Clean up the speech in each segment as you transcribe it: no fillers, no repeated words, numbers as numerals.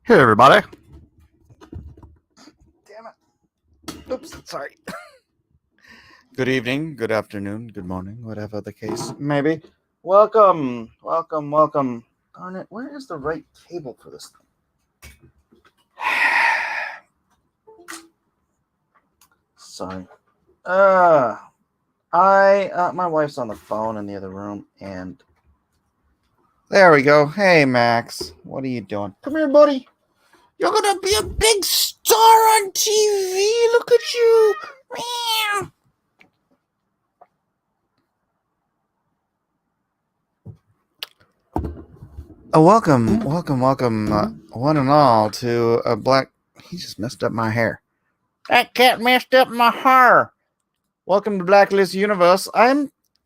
Hey, everybody. Damn it. Oops, sorry. Good evening, good afternoon, good morning, whatever the case may be. Welcome. Darn it, where is the right cable for this thing? Sorry. My wife's on the phone in the other room, and there we go. Hey, Max, what are you doing? Come here, buddy. You're gonna be a big star on TV. Look at you. Meow. Welcome, one and all, to a black. He just messed up my hair. That cat messed up my hair. Welcome to Blacklist Universe.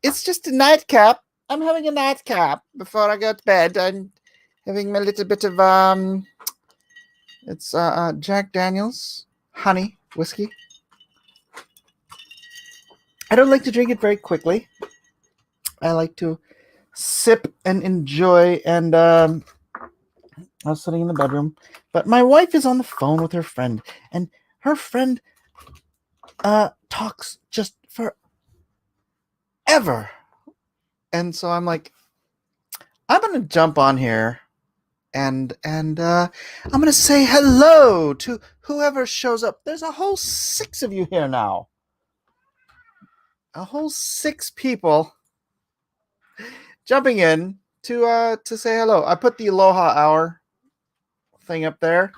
It's just a nightcap. I'm having a nightcap before I go to bed. I'm having a little bit of It's Jack Daniels honey whiskey. I don't like to drink it very quickly. I like to sip and enjoy, and I was sitting in the bedroom, but my wife is on the phone with her friend, and her friend talks just forever. And so I'm like, I'm gonna jump on here and I'm gonna say hello to whoever shows up. There's a whole 6 of you here now. A whole 6 people jumping in to say hello. I put the Aloha Hour thing up there.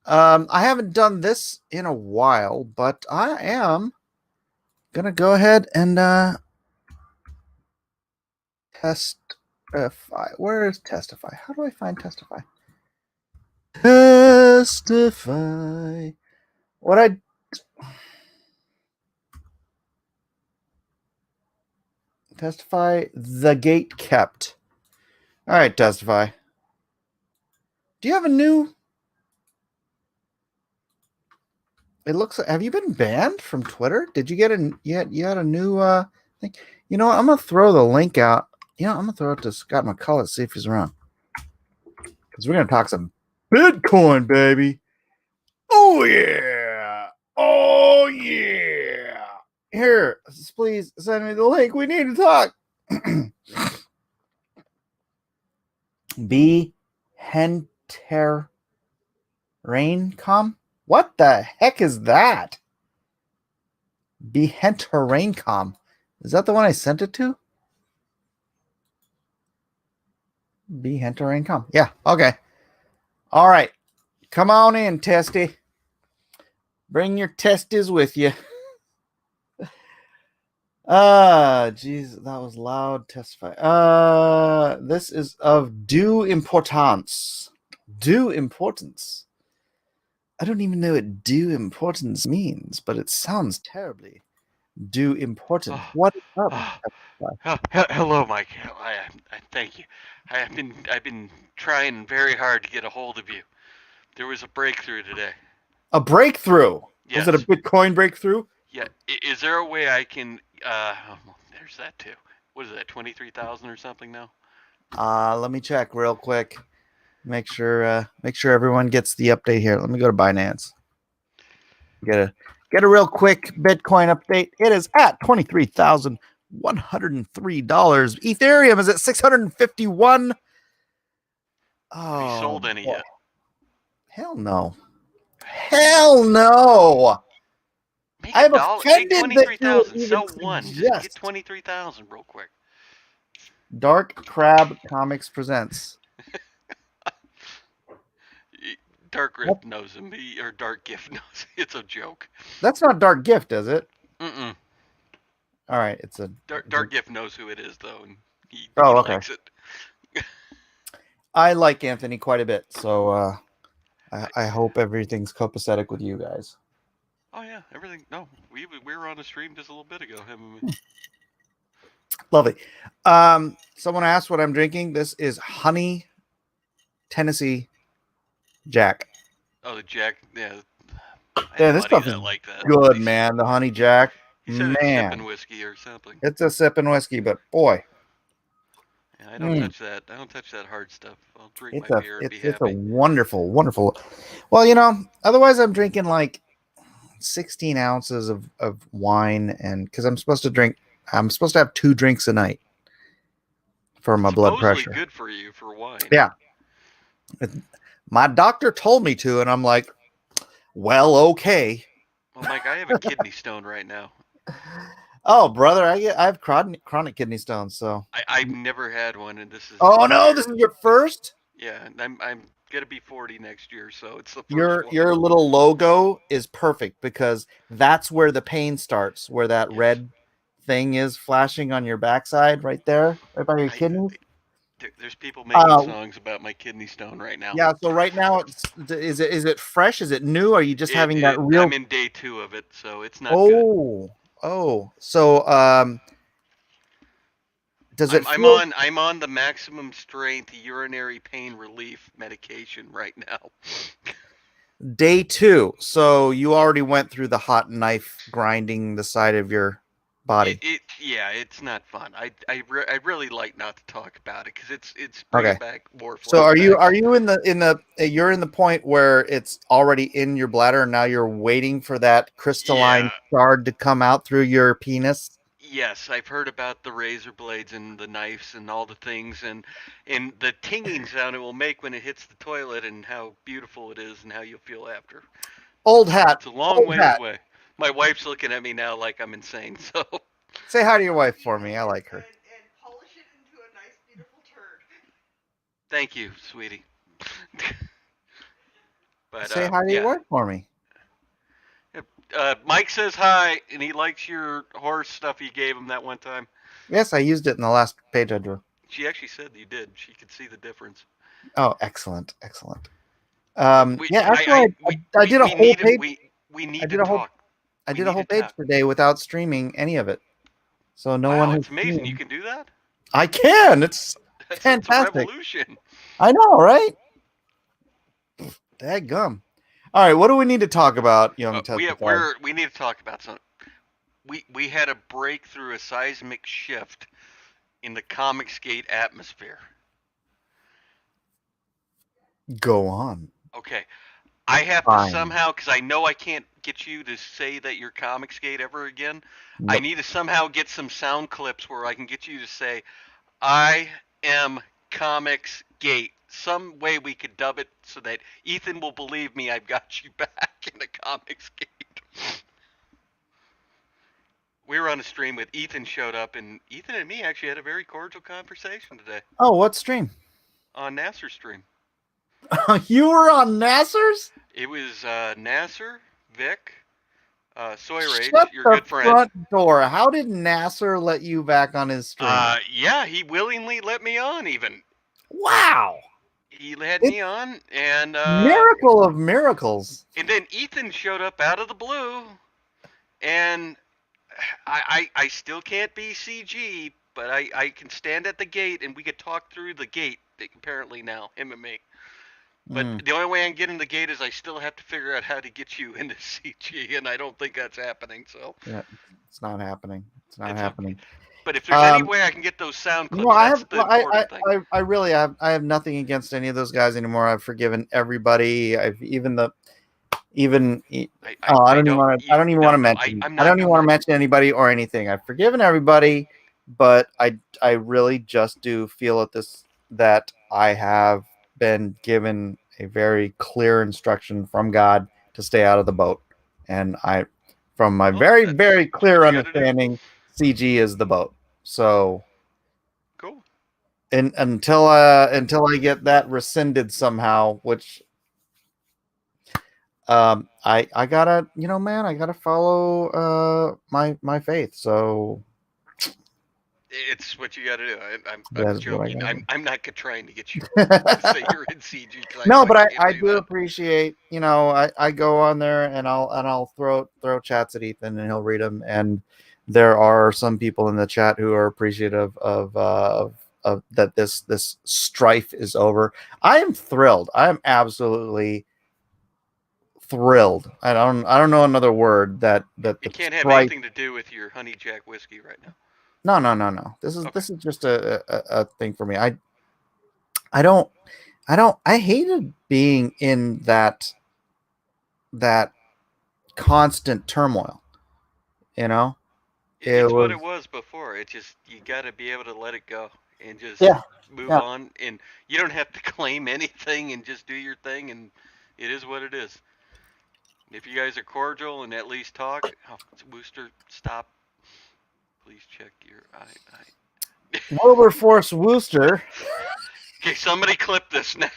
I haven't done this in a while, but I am gonna go ahead and testify. Where is testify? How do I find testify? Testify. Testify, the gate kept. All right, testify. Do you have a new? It looks like. Have you been banned from Twitter? Did you get you had a new thing? You know what? I'm gonna throw the link out. I'm gonna throw it to Scott McCullough, see if he's around, because we're gonna talk some Bitcoin, baby. Oh yeah. Here, please send me the link. We need to talk. Be Henter Raincom? What the heck is that? Be Henter Raincom. Is that the one I sent it to? Be Henter Raincom. Yeah, okay. All right. Come on in, Testy. Bring your testes with you. Jeez, that was loud. Testify. This is of due importance. Due importance. I don't even know what due importance means, but it sounds terribly due important. What is up? Hello, Mike. I thank you. I've been trying very hard to get a hold of you. There was a breakthrough today. A breakthrough. Yes. Was it a Bitcoin breakthrough? Yeah. Is there a way I can? There's that too. What is that? 23,000 or something now? Let me check real quick. Make sure everyone gets the update here. Let me go to Binance. Get a real quick Bitcoin update. It is at $23,103. Ethereum is at $651. Have you sold any yet? Hell no. Hell no. Make I'm $1. offended Make 23,000. Sell one. Just get 23,000 real quick. Dark Crab Comics presents. Dark Rift knows him. Or Dark Gift knows. It's a joke. That's not Dark Gift, is it? Mm-mm. All right, it's a Dark Gift knows who it is though, and he okay. likes it. I like Anthony quite a bit, so I hope everything's copacetic with you guys. Oh yeah, everything. No, we were on a stream just a little bit ago. Him and me. Lovely. Someone asked what I'm drinking. This is honey Tennessee Jack. Oh, the Jack. Yeah. Yeah, this stuff is like that. good, man. The honey Jack. He said man, it's sipping whiskey or something. It's a sipping whiskey, but boy, I don't Mm. touch that. I don't touch that hard stuff. I'll drink It's my a beer and it's be it's a happy. wonderful, wonderful. Well, otherwise I'm drinking like 16 ounces of wine, and because I'm supposed to have 2 drinks a night for It's my blood supposedly pressure. good for you for wine. Yeah, my doctor told me to, and I'm like, well, okay. Well, Mike, I have a kidney stone right now. Oh, brother, I have chronic kidney stones. So, I've never had one, and this is oh no, this weird. is your This, first. yeah, and I'm gonna be 40 next year, so it's the first Your one. your little logo is perfect because that's where the pain starts, where that Yes, red thing is flashing on your backside, right there, right by your I kidneys. there's people making Uh, songs about my kidney stone right now. yeah. So right now, is it fresh? Is it new? Are you just having that I'm real? in day 2 of it, so it's not good. Oh, oh. So does it I'm feel on I'm on the maximum strength urinary pain relief medication right now. day 2? So you already went through the hot knife grinding the side of your body. Yeah, it's not fun. I really like not to talk about it because it's bringing Okay. back more So are you flashbacks. are you in the you're in the point where it's already in your bladder and now you're waiting for that crystalline Yeah, shard to come out through your penis? yes, I've heard about the razor blades and the knives and all the things and the tinging sound it will make when it hits the toilet and how beautiful it is and how you'll feel after. Old hat, It's a long old ways hat. away. My wife's looking at me now like I'm insane. So Say hi to your wife for me. I like her. thank you, sweetie. But Say hi to your yeah, wife for me. Mike says hi and he likes your horse stuff you gave him that one time. Yes, I used it in the last page I drew. She actually said you did. She could see the difference. Oh, excellent, excellent. But we, Yeah, actually, I I did a we whole need page. we I need to did a whole talk. I We did a need to whole page talk. today without streaming any of it, so no one Wow, has it's amazing you seen. can do that. I can. It's It's a fantastic. revolution. I know, right? Dadgum. All right, what do we need to talk about, young Testify? We need to talk about something. We had a breakthrough, a seismic shift in the Comicsgate atmosphere. Go on. Okay, I have to Fine. somehow, because I know I can't get you to say that you're Comicsgate ever again. I Nope. need to somehow get some sound clips where I can get you to say, I am Comicsgate. Some way we could dub it so that Ethan will believe me I've got you back in the Comicsgate. We were on a stream with Ethan showed up, and Ethan and me actually had a very cordial conversation today Oh, what stream? on Nasser's stream. You were on Nasser's? It was Nasser, Vic, Soy Rage, Shut your the good friend. front door. How did Nasser let you back on his stream? Yeah, he willingly let me on. Even Wow. he had It's me on, and miracle of miracles. then Ethan showed up out of the blue, and I still can't be CG, but I can stand at the gate, and we could talk through the gate. Apparently now, him and me. But Mm, the only way I can get in the gate is I still have to figure out how to get you into CG, and I don't think that's happening. So yeah, it's not happening. It's not it's okay. happening. But if there's any Um, way I can get those sound no, clips, I that's have. the Well, I, important thing. I really have. I have nothing against any of those guys anymore. I've forgiven everybody. I've even the even. Oh, I I don't even don't. want to. I don't even want No, to no. mention. I'm I not. don't even I'm want to not. mention anybody or anything. I've forgiven everybody, but I really just do feel at this that I have been given a very clear instruction from God to stay out of the boat, and from my Well, very very that's what clear you got to do. understanding, CG is the boat. So Cool. and until I get that rescinded somehow, which I gotta, man, I gotta follow my faith. So It's what you got to do. I'm that's what I joking. gotta do. I'm not trying to get you to say you're in CG because I know No, I but can't I do do that. appreciate, I go on there and I'll throw chats at Ethan and he'll read them. And there are some people in the chat who are appreciative of that this strife is over. I am thrilled. I am absolutely thrilled. I don't know another word that the It can't have strife. anything to do with your honey jack whiskey right now. No, no, no, no. Okay. This is just a thing for me. I don't I hated being in that constant turmoil. You know, it It's what it was was before. It just you got to be able to let it go and just yeah, move yeah. on. And you don't have to claim anything and just do your thing. And it is what it is. If you guys are cordial and at least talk, oh, Wooster, stop. Please check your eye. Wilberforce Wooster. Okay, somebody clip this now.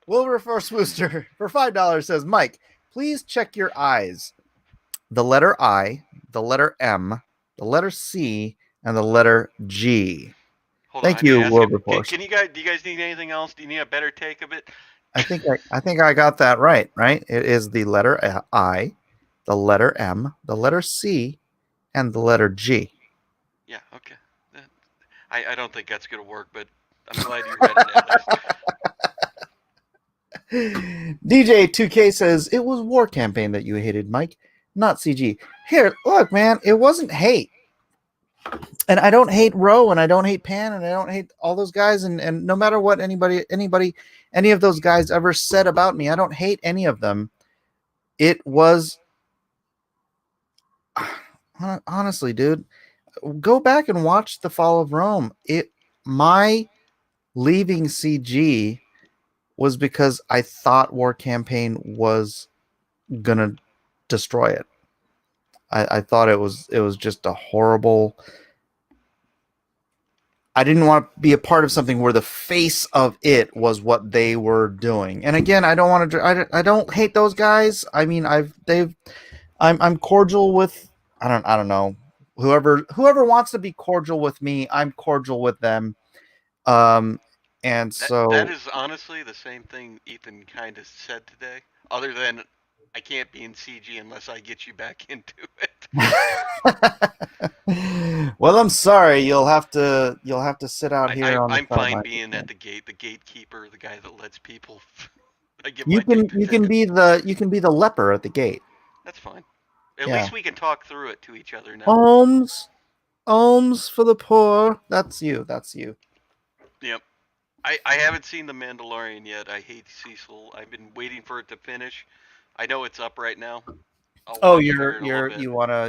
Wilberforce Wooster for $5 says, Mike, please check your eyes. The letter I, the letter M, the letter C, and the letter G. Hold on, Thank I need to you, ask you. Wilberforce. Can you guys? Do you guys need anything else? Do you need a better take of it? I think I got that right. Right? It is the letter I, the letter M, the letter C, and the letter G. Yeah. Okay. I don't think that's gonna work, but I'm glad you read it at least. DJ 2K says it was War Campaign that you hated, Mike, not CG. Here, look, man, it wasn't hate. And I don't hate Roe and I don't hate Pan and I don't hate all those guys and no matter what any of those guys ever said about me, I don't hate any of them. It was honestly, dude, go back and watch The Fall of Rome. It my leaving CG was because I thought War Campaign was gonna destroy it. I thought it was just a horrible. I didn't want to be a part of something where the face of it was what they were doing. And again, I don't want to. I don't hate those guys. I mean, I'm cordial with. I don't know. Whoever wants to be cordial with me, I'm cordial with them. Um, and That so is honestly the same thing Ethan kind of said today. Other than I can't be in CG unless I get you back into it. well, I'm sorry. You'll have to sit out here on the I'm fine sidelines. being at the gate, the gatekeeper, the guy that lets people. I give my You can tickets. be the leper at the gate. That's fine. At Yeah. least we can talk through it to each other now. Alms, alms for the poor. That's you. That's you. Yep. I haven't seen The Mandalorian yet. I hate Cecil. I've been waiting for it to finish. I know it's up right now. I'll Oh, watch it here in a little bit.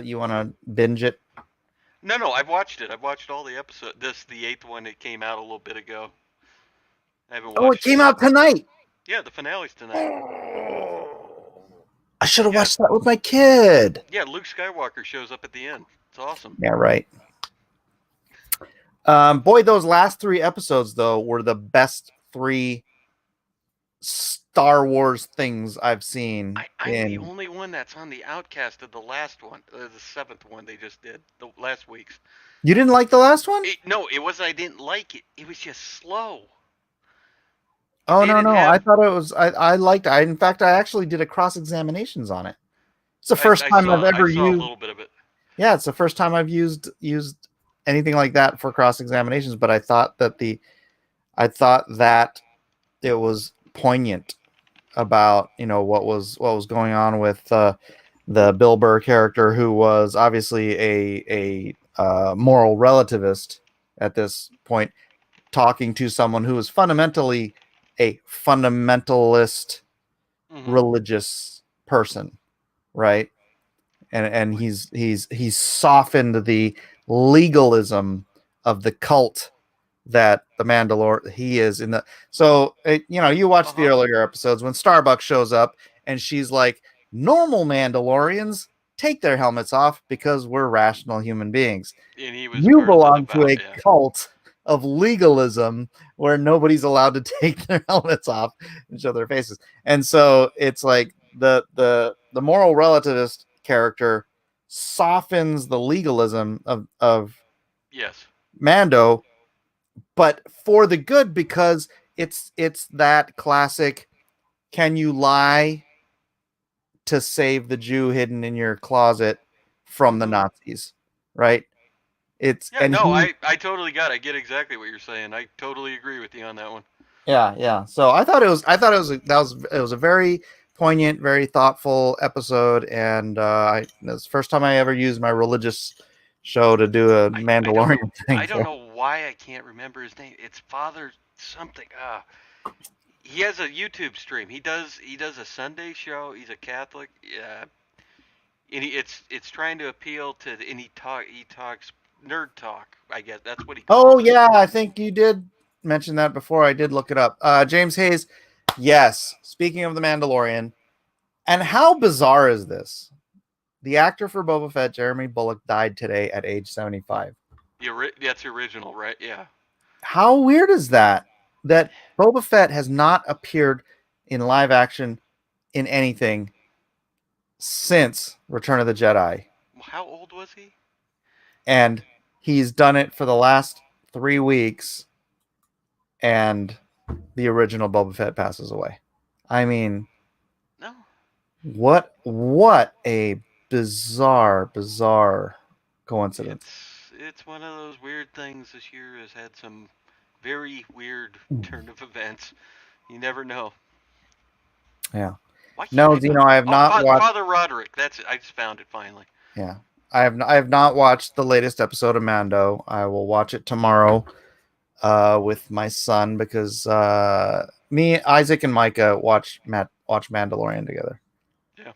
you wanna binge it? No, no, I've watched it. I've watched all the episodes. This the eighth one. It came out a little bit ago. I haven't Oh, it watched it came yet. out tonight. Yeah, the finale's tonight. Oh, I should have Yeah, watched that with my kid. yeah. Luke Skywalker shows up at the end. It's awesome. Yeah, right. Boy, those last three episodes though were the best three Star Wars things I've seen I'm the in. only one that's on the outcast of the last one, the seventh one they just did, the last week's. You didn't like the last one? No, it wasn't. I didn't like it. It was just slow. Oh They no, didn't no. I have. thought it was. I liked. I in fact, I actually did a cross examinations on it. It's the first time I've I ever saw a used. little bit of it. Yeah, it's the first time I've used anything like that for cross examinations. But I thought that it was poignant about what was going on with the Bill Burr character, who was obviously a moral relativist at this point, talking to someone who is fundamentally a fundamentalist Hmm. religious person, right? And he's softened the legalism of the cult that the Mandalore he is in the. So you Uh watch the huh. earlier episodes when Starbucks shows up and she's like, normal Mandalorians take their helmets off because we're rational human beings. And he was You part of the belong to devout. a Yeah. cult of legalism where nobody's allowed to take their helmets off and show their faces. And so it's like the moral relativist character softens the legalism of Yes. Mando, but for the good, because it's that classic, can you lie to save the Jew hidden in your closet from the Hmm. Nazis, right? It's Yeah. and No, he I totally got it. I get exactly what you're saying. I totally agree with you on that one. Yeah, yeah. So I thought it was that was it was a very poignant, very thoughtful episode, and it's the first time I ever used my religious show to do a I don't know. Mandalorian thing. I don't So. know why I can't remember his name. It's Father something. He has a YouTube stream. He does a Sunday show. He's a Catholic. Yeah, and it's trying to appeal to and he talks nerd talk. I guess that's what he Oh calls it. yeah, I think you did mention that before. I did look it up. James Hayes. Yes. Speaking of the Mandalorian, and how bizarre is this? The actor for Boba Fett, Jeremy Bulloch, died today at age 75. That's original, right? Yeah. How weird is that? That Boba Fett has not appeared in live action in anything since Return of the Jedi. How old was he? And he's done it for the last 3 weeks, and the original Boba Fett passes away. I mean, No. what a bizarre coincidence. It's one of those weird things. This year has had some very weird turn of events. You never know. Yeah. Why can't No, I Zeno, find? I have Oh, not watched. Father Roderick. That's it. I just found it finally. Yeah, I have not watched the latest episode of Mando. I will watch it tomorrow, with my son because me, Isaac, and Micah watch Mandalorian together. Yeah,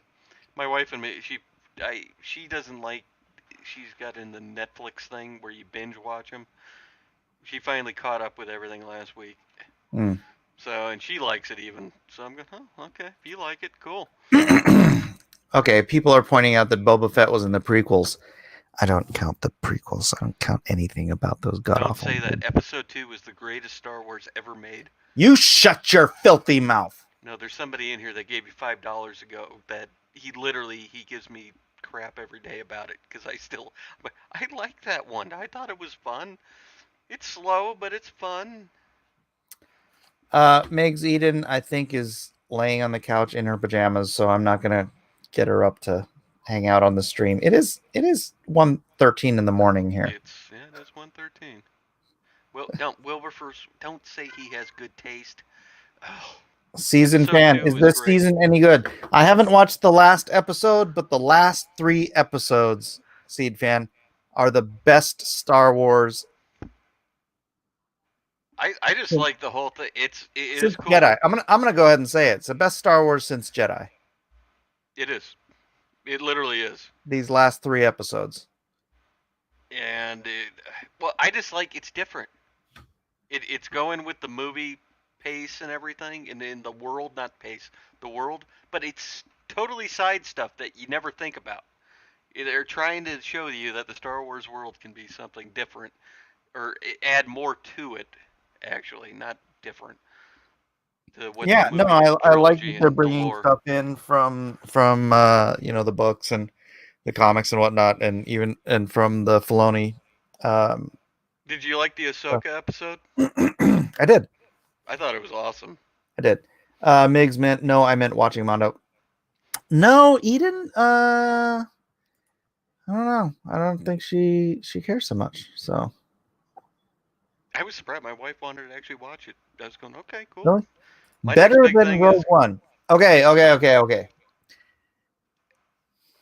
my wife and me. She doesn't like. She's got in the Netflix thing where you binge watch them. She finally caught up with everything last week. Mm. So and she likes it even. So I'm going. Oh, okay. If you like it, cool. Okay, people are pointing out that Boba Fett was in the prequels. I don't count the prequels. I don't count anything about those god Don't awful say that. movies. Episode 2 was the greatest Star Wars ever made. You shut your filthy mouth. No, there's somebody in here that gave you $5 ago that he gives me crap every day about it because I like that one. I thought it was fun. It's slow, but it's fun. Megs Eden, I think, is laying on the couch in her pajamas, so I'm not gonna get her up to hang out on the stream. It is 1:13 in the morning here. That's 113. Well, don't say he has good taste. Oh, Season episode fan, 2 is was this great. season any good? I haven't watched the last episode, but the last 3 episodes, Seed fan, are the best Star Wars I just since, like the whole thing. It is since cool. Jedi. I'm gonna go ahead and say it. It's the best Star Wars since Jedi. It is. It literally is. These last 3 episodes. And well, I just like it's different. It's going with the movie pace and everything, and in the world, not pace, the world, but it's totally side stuff that you never think about. They're trying to show you that the Star Wars world can be something different, or add more to it, actually, not different to what the Yeah, no, movie I like trilogy that they're and the bringing lore. stuff in from the books and the comics and whatnot, and even and from the Filoni. Um, Did you like the stuff. Ahsoka episode? I did, I thought it was awesome. I did. Migs meant no, I meant watching Mondo. No, Eden. I don't know. I don't think she cares so much. So I was surprised. My wife wanted to actually watch it. I was going, okay, cool. really, My next better big than thing is Rogue One. Okay.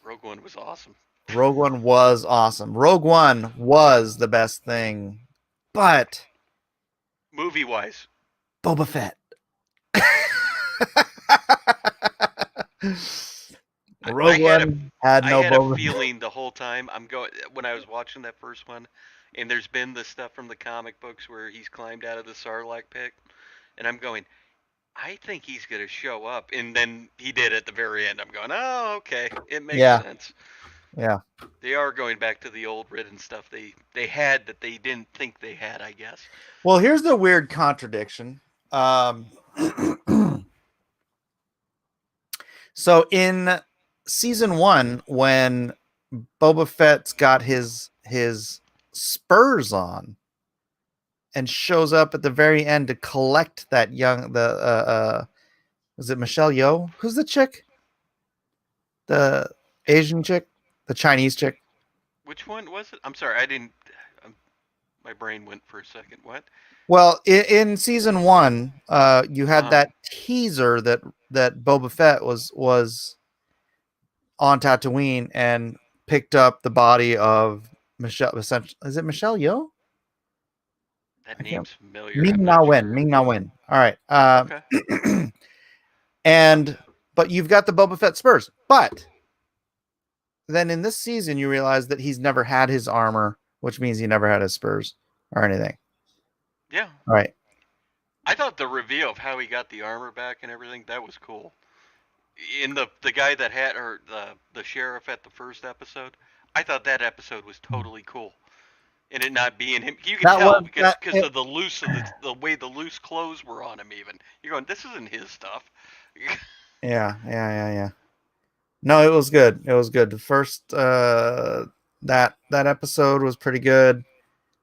Rogue One was awesome. Rogue One was awesome. Rogue One was the best thing, but Movie wise, Boba Fett. I Rogue had a One had I no had a Boba. feeling the whole time I'm going when I was watching that first one, and there's been the stuff from the comic books where he's climbed out of the Sarlacc pit, and I'm going, I think he's gonna show up, and then he did at the very end. I'm going, oh, okay, it makes Yeah, sense. yeah. They are going back to the old written stuff they had that they didn't think they had, I guess. Well, here's the weird contradiction. So in season 1, when Boba Fett's got his spurs on and shows up at the very end to collect that young the is it Michelle Yeoh? Who's the chick? The Asian chick? The Chinese chick? Which one was it? I'm sorry, I didn't. Um, My brain went for a second. What? Well, in season one, you had Uh, that teaser that Boba Fett was on Tatooine and picked up the body of Michelle. Is it Michelle Yeoh? that I can't. name's familiar. Ming I'm Na not Wen. sure. Ming Na Wen. All right. Okay. And but you've got the Boba Fett spurs. But then in this season, you realize that he's never had his armor, which means he never had his spurs or anything. Yeah. All right. I thought the reveal of how he got the armor back and everything, that was cool. In the guy that had, or the sheriff at the first episode, I thought that episode was totally cool. And it not being him, you could That tell was because that. because of the way the loose clothes were on him. Even you're going, this isn't his stuff. Yeah. No, it was good. It was good. The first that episode was pretty good.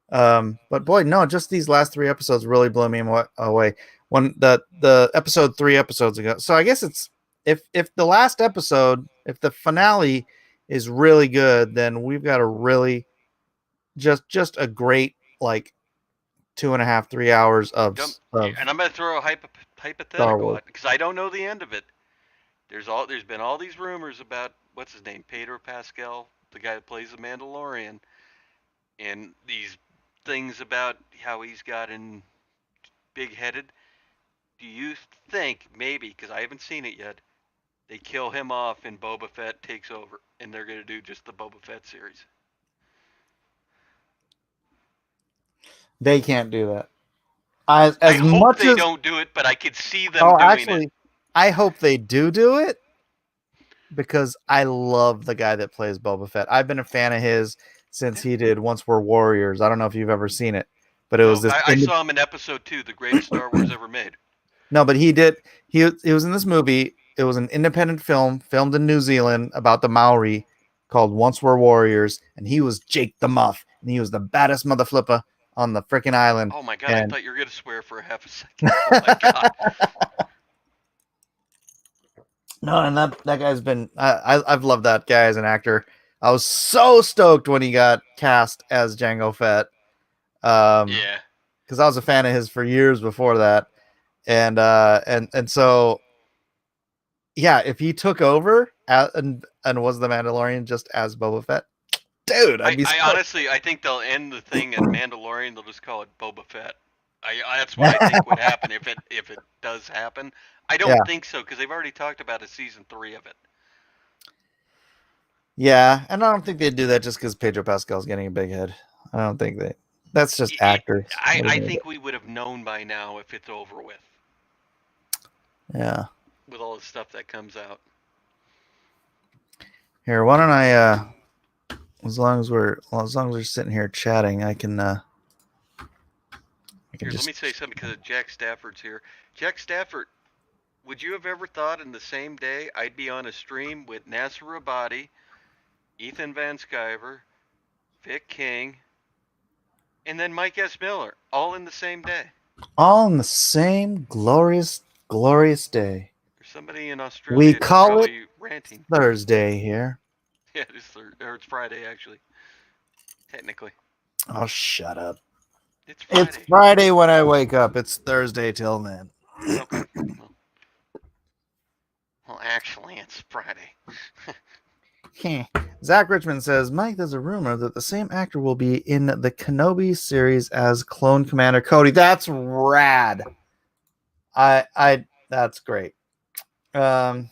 But boy, no, just these last three episodes really blew me away. When the episode 3 episodes ago, so I guess it's if the last episode, if the finale is really good, then we've got a really just a great like 2.5 3 hours Dump. of And I'm gonna throw a Star hypothetical Wars. out because I don't know the end of it. There's been all these rumors about what's his name, Pedro Pascal, the guy that plays the Mandalorian, and these things about how he's gotten big headed. Do you think maybe, because I haven't seen it yet, they kill him off and Boba Fett takes over and they're going to do just the Boba Fett series? They can't do that. As I hope much they as don't do it, but I could see them oh, doing it. actually, I hope they do it because I love the guy that plays Boba Fett. I've been a fan of his since Yeah. he did Once We're Warriors. I don't know if you've ever seen it, but it was No, this. I saw him in episode 2, the greatest Star Wars ever made. No, but he did. He was in this movie. It was an independent film filmed in New Zealand about the Maori called Once We're Warriors, and he was Jake the Muff, and he was the baddest mother flipper on the freaking island. Oh my god, I And thought you were going to swear for a half a second. Oh my god. no, and that guy's been. I've loved that guy as an actor. I was so stoked when he got cast as Jango Fett. Yeah. Because I was a fan of his for years before that, and so yeah, if he took over and was the Mandalorian just as Boba Fett, dude, I'd be I stoked. honestly, I think they'll end the thing at Mandalorian. They'll just call it Boba Fett. That's what I think would happen if it does happen. I don't Yeah, think so because they've already talked about a season 3 of it. yeah, and I don't think they'd do that just because Pedro Pascal's getting a big head. I don't think they. That's just actors. What are you I gonna do? think we would have known by now if it's over Yeah. with all the stuff that comes out. Here, why don't I? As long as we're sitting here chatting, I can Here, let just. me say something because Jack Stafford's here. Jack Stafford, would you have ever thought in the same day I'd be on a stream with Nasser Rabadi, Ethan Van Sciver, Vic King, and then Mike S. Miller, all in the same day? All on the same glorious day. There's somebody in We Australia that's call it probably ranting. Thursday here. Yeah, it's Friday actually. Technically, Oh, shut up. it's It's Friday. Friday when I wake up. It's Thursday till then. Okay. Well, actually, it's Friday. Zach Richmond says, Mike, there's a rumor that the same actor will be in the Kenobi series as Clone Commander Cody. That's rad. That's great. Um,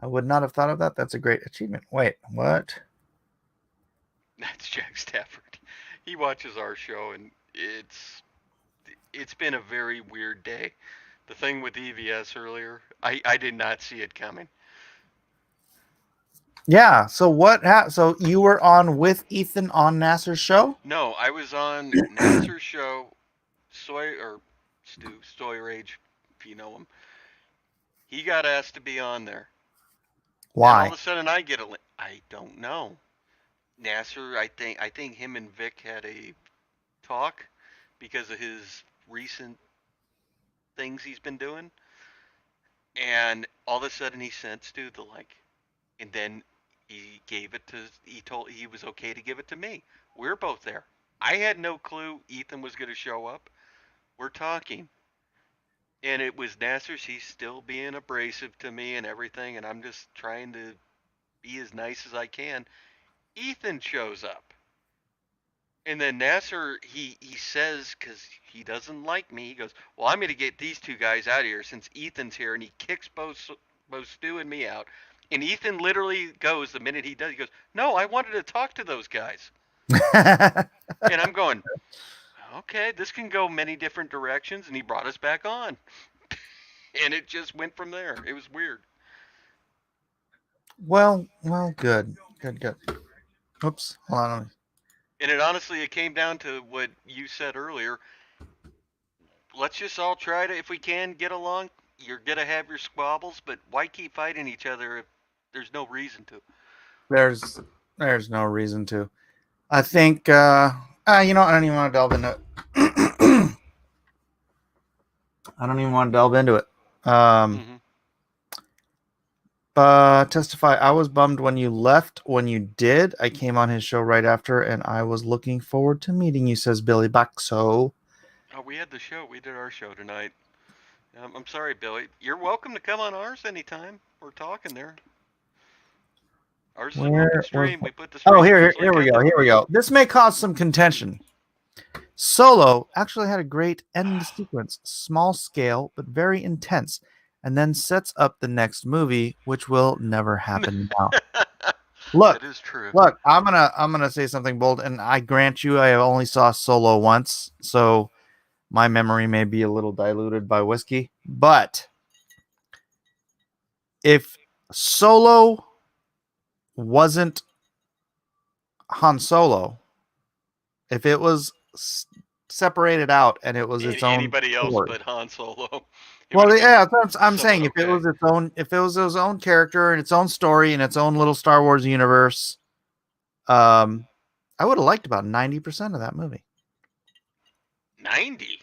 I would not have thought of that. That's a great achievement. Wait, what? That's Jack Stafford. He watches our show, and it's been a very weird day. The thing with EVS earlier, I did not see it coming. Yeah. So what? So you were on with Ethan on Nasser's show? No, I was on Nasser's show, Soy or Stu Stoy Rage, if you know him. He got asked to be on there. Then all of Why? a sudden, I get a link. I don't know. Nasser, I think him and Vic had a talk because of his recent things he's been doing, and all of a sudden he sent Stu the link, and then he gave it to he was okay to give it to me. We're both there. I had no clue Ethan was going to show up. We're talking, and it was Nasser's. He's still being abrasive to me and everything, and I'm just trying to be as nice as I can. Ethan shows up. And then Nasser, he says, because he doesn't like me, he goes, well, I'm going to get these two guys out of here since Ethan's here. And he kicks both Stu and me out. And Ethan literally goes, the minute he does, he goes, no, I wanted to talk to those guys. And I'm going, okay, this can go many different directions. And he brought us back on. And it just went from there. It was weird. well, good, good. Oops, hold on. And it came down to what you said earlier. Let's just all try to, if we can, get along. You're gonna have your squabbles, but why keep fighting each other if there's no reason to? There's there's no reason to. I think I don't even want to delve into it. I don't even want to delve into it. Um, Mm-hmm. testify. I was bummed when you left. When you did, I came on his show right after, and I was looking forward to meeting you. Says Billy Baxo. Oh, we had the show. We did our show tonight. I'm sorry, Billy. You're welcome to come on ours anytime. We're talking there. Ours is a movie Where was? stream. We put the Oh, stream here we link go. up Here we go. This may cause some contention. Solo actually had a great end there. sequence, small scale but very intense, and then sets up the next movie, which will never happen now. That Look, is true. look, I'm gonna say something bold, and I grant you, I only saw Solo once, so my memory may be a little diluted by whiskey. But if Solo wasn't Han Solo, if it was separated out and it was its own Anybody else story. but Han Solo. It would Well, have been yeah, I'm somewhat saying if it okay. was its own character and its own story and its own little Star Wars universe, um, I would have liked about 90% of that movie. 90.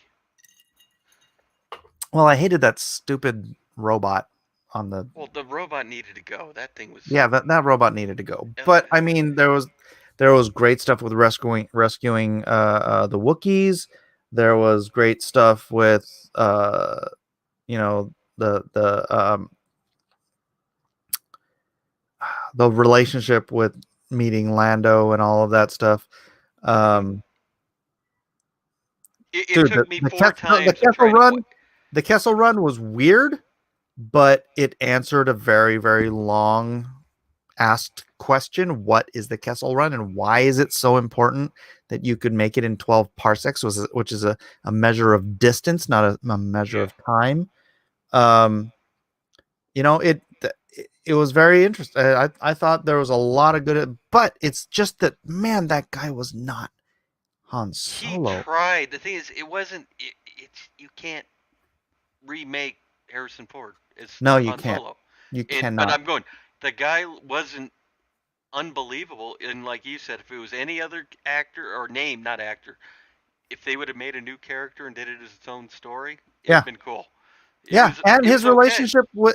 Well, I hated that stupid robot on the. Well, the robot needed to go. That thing was. Yeah, that robot needed to go. Uh, But I mean, there was great stuff with rescuing the Wookiees. There was great stuff with the relationship with meeting Lando and all of that stuff. mm-hmm. Um, It dude, took me four the times of Kessel trying to. Run, the Kessel Run was weird, but it answered a very very long asked question. What is the Kessel Run, and why is it so important that you could make it in 12 parsecs, which is a measure of distance, not a measure Yeah. of time? Um, it was very interesting. I thought there was a lot of good, but it's just that, man, that guy was not Han He Solo. tried. The thing is, it wasn't. It's you can't remake Harrison Ford as No, you Han can't. Solo. You But cannot. I'm going. The guy wasn't unbelievable. And like you said, if it was any other actor or name, not actor, if they would have made a new character and did it as its own story, it would Yeah, have been cool. It yeah, was and it was okay.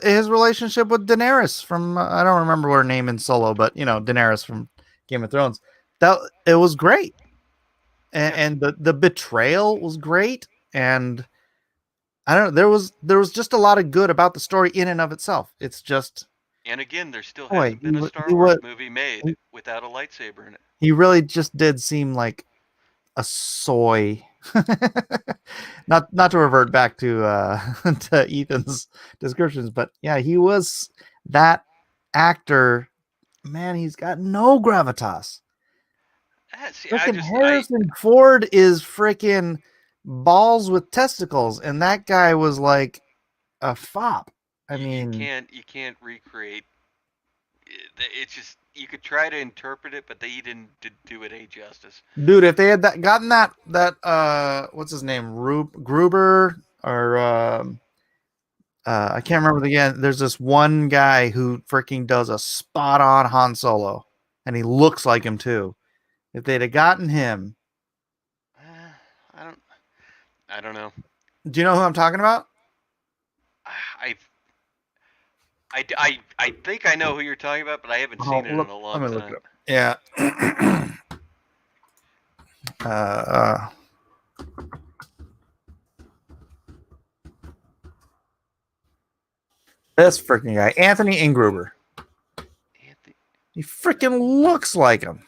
his relationship with Daenerys from I don't remember her name in Solo, but Daenerys from Game of Thrones. That it was great, and, Yeah. the betrayal was great, and I don't know. There was just a lot of good about the story in and of itself. It's just, And again, there still boy, hasn't been a he Star was Wars movie made without a lightsaber in it. he really just did seem like a soy. Not to revert back to to Ethan's descriptions, but yeah, he was that actor. Man, he's got no gravitas. See, Freaking Harrison Ford is freaking balls with testicles, and that guy was like a fop. I you mean, can't recreate. It's just you could try to interpret it, but they didn't do it a justice. dude, if they had gotten that what's his name, Gruber, or I can't remember again. There's this one guy who freaking does a spot on Han Solo, and he looks like him too. If they'd have gotten him, I don't. I don't know. do you know who I'm talking about? I I think I know who you're talking about, but I haven't Oh, seen it in look, a let long me look it time. up. Yeah. Uh, this freaking guy, Anthony Ingruber. Anthony, He freaking looks like him.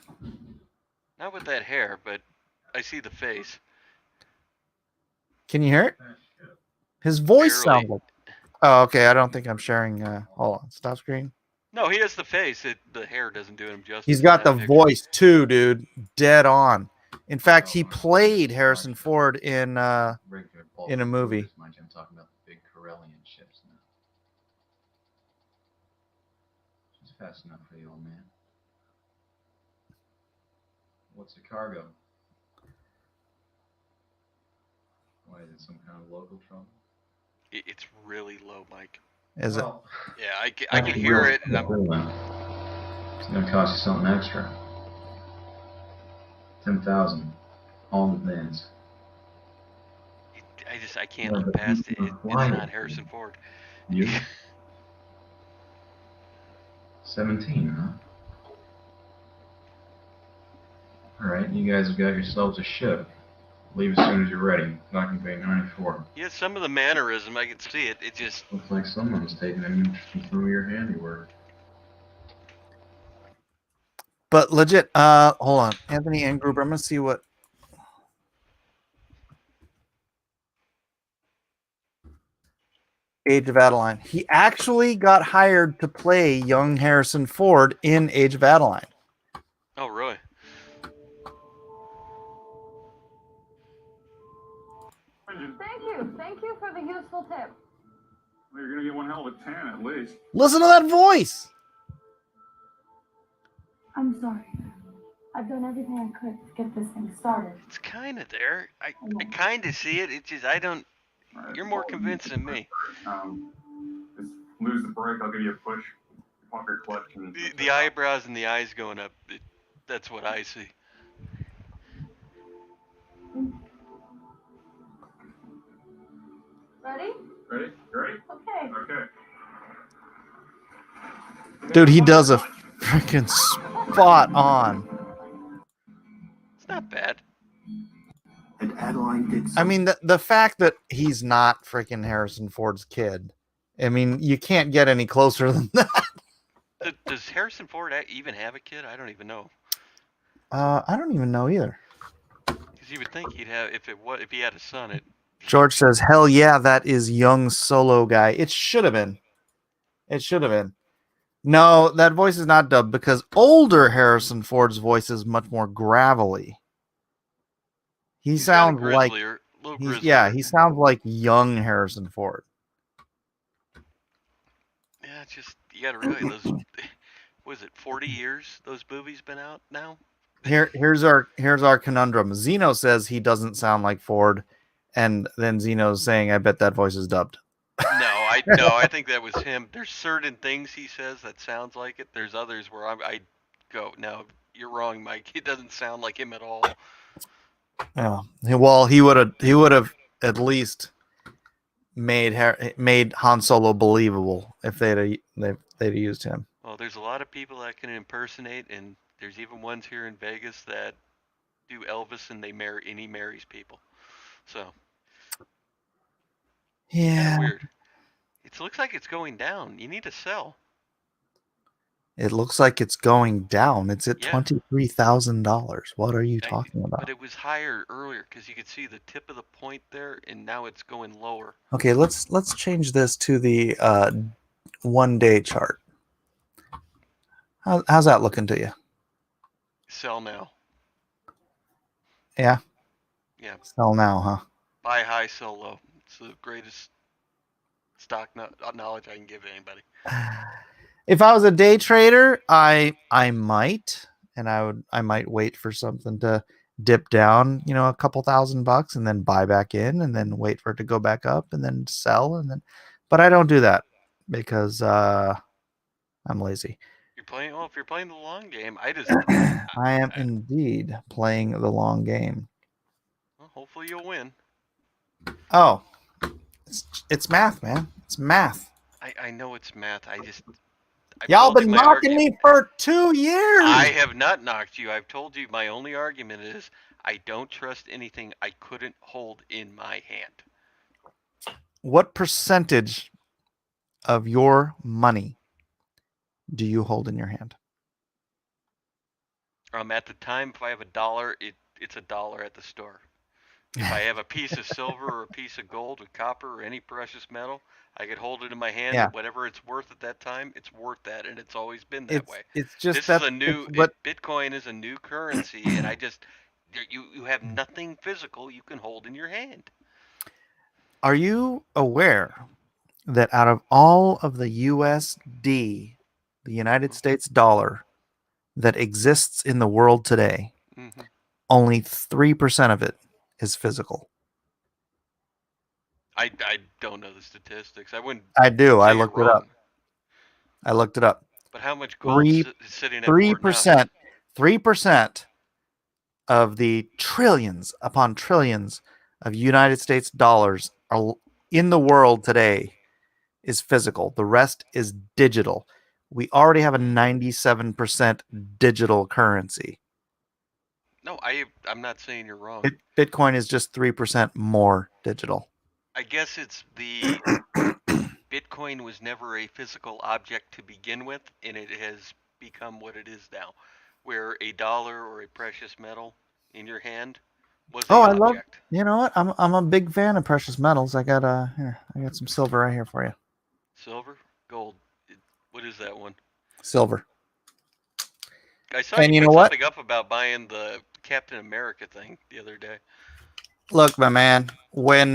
not with that hair, but I see the face. Can you hear it? His voice Barely. sounds like. Oh, okay. I don't think I'm sharing. Hold on. Stop screen. No, he has the face. The hair doesn't do him justice. He's in got that the picture. voice too, dude. Dead on. In fact, he played Harrison Ford in a movie. I'm talking about the big Corellian ships now. She's fast enough for the old man. What's the cargo? Why, is it some kind of local trouble? It's really low, Mike. Is it? Yeah, I can hear it. And It's gonna cost you something extra. 10,000, all in advance. I can't look past it. It's not Harrison Ford. You? 17, huh? Alright, you guys have got yourselves a ship. Leave as soon as you're ready. Docking Bay 94. Yeah, some of the mannerism, I can see it. It just... Looks like someone's taking an interest in some of your handiwork. But legit, hold on. Anthony Ingruber. I'm gonna see what. Age of Adeline. He actually got hired to play young Harrison Ford in Age of Adeline. Oh, really? Thank you for the useful tip. Well, you're gonna get one hell of a tan at least. Listen to that voice. I'm sorry. I've done everything I could to get this thing started. It's kind of there. I kind of see it. It's just, I don't... You're more convinced than me. Just lose the brake, I'll give you a push. Pump your clutch. And The eyebrows and the eyes going up, that's what I see. Ready? Ready? Ready? Okay. Okay. Dude, he does a freaking spot on. It's not bad. And Adeline did I mean, the fact that he's not freaking Harrison Ford's kid. I mean, you can't get any closer than that. Does Harrison Ford even have a kid? I don't even know. I don't even know either. Because you would think he'd have, if he had a son, George says, hell yeah, that is young solo guy. It should have been. It should have been. No, that voice is not dubbed because older Harrison Ford's voice is much more gravelly. He sounds like he sounds like young Harrison Ford. Yeah, it's just, you gotta realize those, was it 40 years those movies been out now? Here's our conundrum. Zeno says he doesn't sound like Ford, and then Zeno's saying, I bet that voice is dubbed. No, I think that was him. There's certain things he says that sounds like it. There's others where I go, no, you're wrong, Mike. It doesn't sound like him at all. Yeah. Well, he would have at least made Han Solo believable if they'd used him. Well, there's a lot of people that can impersonate, and there's even ones here in Vegas that do Elvis, and he marries people. So yeah, weird. It looks like it's going down. You need to sell. It looks like it's going down. It's at $23,000. What are you talking about? But it was higher earlier because you could see the tip of the point there, and now it's going lower. Okay, let's change this to the 1 day chart. How's that looking to you? Sell now. Yeah. Yeah. Sell now, huh? Buy high, sell low. It's the greatest stock knowledge I can give anybody. If I was a day trader, I might, and I might wait for something to dip down, a couple $1,000 and then buy back in and then wait for it to go back up and then sell but I don't do that because I'm lazy. If you're playing the long game, I am indeed playing the long game. Well, hopefully you'll win. Oh, it's math, man. It's math. I know it's math. Y'all been knocking me for 2 years. I have not knocked you. I've told you my only argument is I don't trust anything I couldn't hold in my hand. What percentage of your money do you hold in your hand? At the time, if I have $1, it's $1 at the store. If I have a piece of silver or a piece of gold or copper or any precious metal, I could hold it in my hand, Yeah. and whatever it's worth at that time, it's worth that, and it's always been that way. It's just This is that a it's new what Bitcoin is a new currency, and you have nothing physical you can hold in your hand. are you aware that out of all of the USD, the United States dollar that exists in the world today, Mm-hmm. only 3% of it is physical? I don't know the statistics. I wouldn't I do. say you're wrong. I looked it up. But how much gold is sitting at Fort Knox? 3% of the trillions upon trillions of United States dollars are in the world today is physical. The rest is digital. We already have a 97% digital currency. No, I'm not saying you're wrong. Bitcoin is just 3% more digital. I guess it's the Bitcoin was never a physical object to begin with, and it has become what it is now, where a dollar or a precious metal in your hand was Oh, a I love. object. You know what? I'm a big fan of precious metals. I got here. I got some silver right here for you. Silver, gold. What is that one? Silver. I saw And you you know put what? something up about buying the Captain America thing the other day. Look, my man, when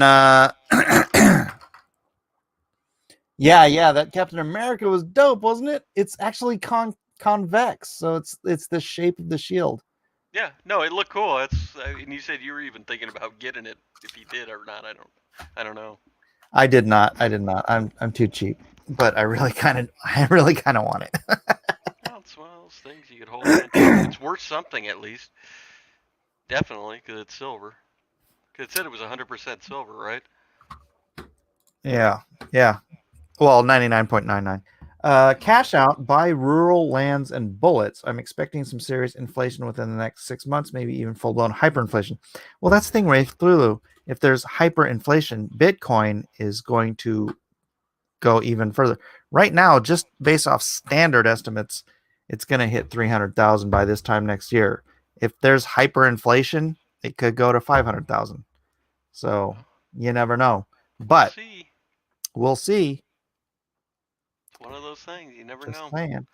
yeah, that Captain America was dope, wasn't it? It's actually convex, so it's the shape of the shield. Yeah, no, it looked cool. And you said you were even thinking about getting it if you did or not. I don't know. I did not. I'm too cheap, but I really kind of want it. Well, it's one of those things you could hold on to. It's worth something at least. Definitely, because it's silver. Because it said it was 100% silver, right? Yeah. Well, 99.99. Cash out, buy rural lands and bullets. I'm expecting some serious inflation within the next 6 months, maybe even full blown hyperinflation. Well, that's the thing, Rafe Lulu. If there's hyperinflation, Bitcoin is going to go even further. Right now, just based off standard estimates, it's going to hit 300,000 by this time next year. If there's hyperinflation, it could go to 500,000. So you never know. But we'll see. It's one of those things. You never Just know. saying.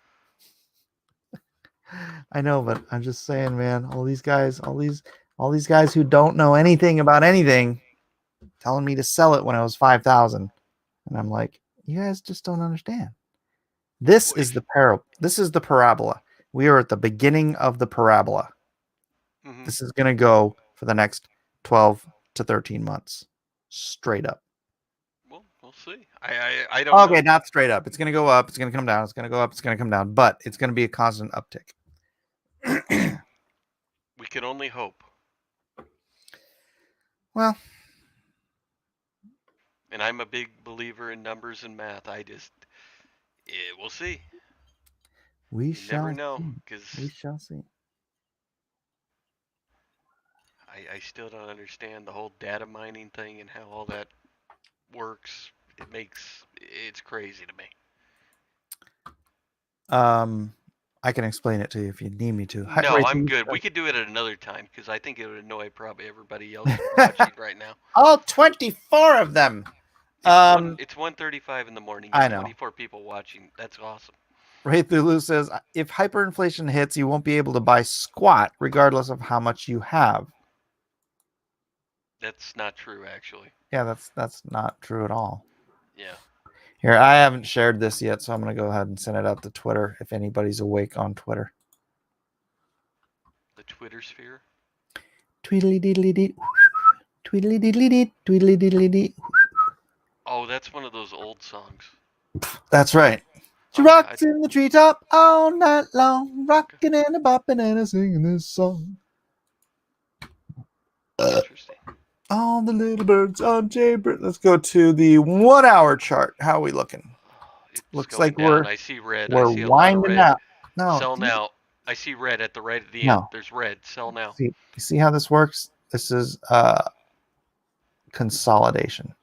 I know, but I'm just saying, man. All these guys who don't know anything about anything, telling me to sell it when I was 5,000, and I'm like, you guys just don't understand. This is the parabola. We are at the beginning of the parabola. Mm-hmm. This is going to go for the next 12 to 13 months, straight up. Well, we'll see. I don't know. Okay, not straight up. It's going to go up. It's going to come down. It's going to go up. It's going to come down. But it's going to be a constant uptick. We can only hope. Well, and I'm a big believer in numbers and math. We'll see. We never know, because we shall see. I still don't understand the whole data mining thing and how all that works. It's crazy to me. I can explain it to you if you need me to. No, I'm good. We could do it at another time because I think it would annoy probably everybody else watching right now. All 24 of them. It's 1:35 in the morning. I know. 24 people watching. That's awesome. Ray Thulu says, if hyperinflation hits, you won't be able to buy squat regardless of how much you have. That's not true, actually. Yeah, that's not true at all. Yeah. Here, I haven't shared this yet, so I'm going to go ahead and send it out to Twitter if anybody's awake on Twitter. The Twitter sphere? Tweedly diddly dee. Tweedly diddly dee. Tweedly diddly dee. Oh, that's one of those old songs. That's right. She rocks in the treetop all night long, rocking and a bopping and a singing this song. Interesting. All the little birds on Jaybird. Let's go to the 1 hour chart. How are we looking? It's Looks going like down. I see red. we're I see a lot of winding red. up. No, Sell now. I see red at the right at the end. No. There's red. Sell now. See, you see how this works? This is consolidation.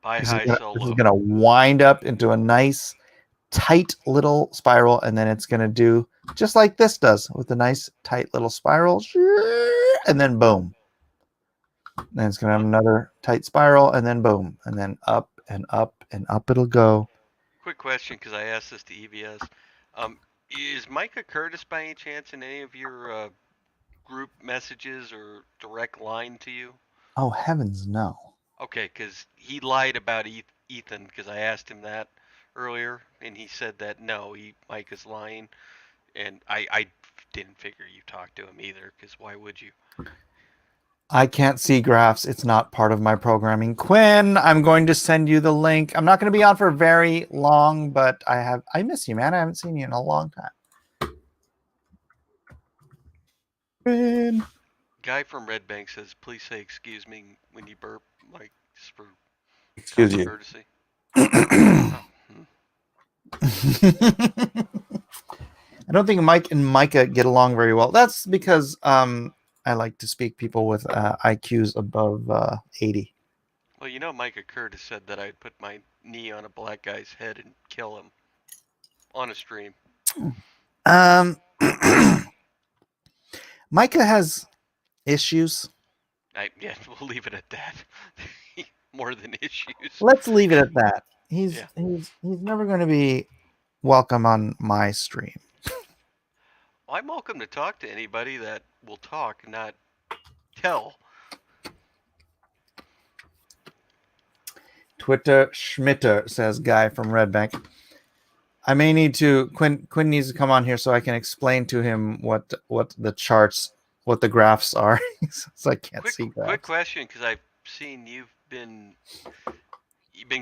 Buy This high, sell is low. gonna wind up into a nice tight little spiral, and then it's gonna do just like this does with a nice tight little spiral, and then boom. Then it's gonna have another tight spiral, and then boom, and then up and up and up it'll go. Quick question, because I asked this to EVS. Is Micah Curtis by any chance in any of your group messages or direct line to you? Oh heavens, no. Okay, because he lied about Ethan, because I asked him that earlier, and he said that no, Mike is lying, and I didn't figure you talked to him either, because why would you? I can't see graphs. It's not part of my programming. Quinn, I'm going to send you the link. I'm not going to be on for very long, but I miss you, man. I haven't seen you in a long time. Quinn. Guy from Red Bank says, please say excuse me when you burp, Mike, just for Excuse common you. courtesy. Oh, I don't think Mike and Micah get along very well. That's because I like to speak people with IQs above 80. Well, you know, Micah Curtis said that I'd put my knee on a black guy's head and kill him on a stream. Micah has issues. Yeah, we'll leave it at that. More than issues. Let's leave it at that. He's Yeah. he's never going to be welcome on my stream. Well, I'm welcome to talk to anybody that will talk, not tell. Twitter Schmitter, says Guy from Red Bank. I may need to Quinn needs to come on here so I can explain to him what the charts, what the graphs are. So I can't see graphs. Quick question, because I've seen you've been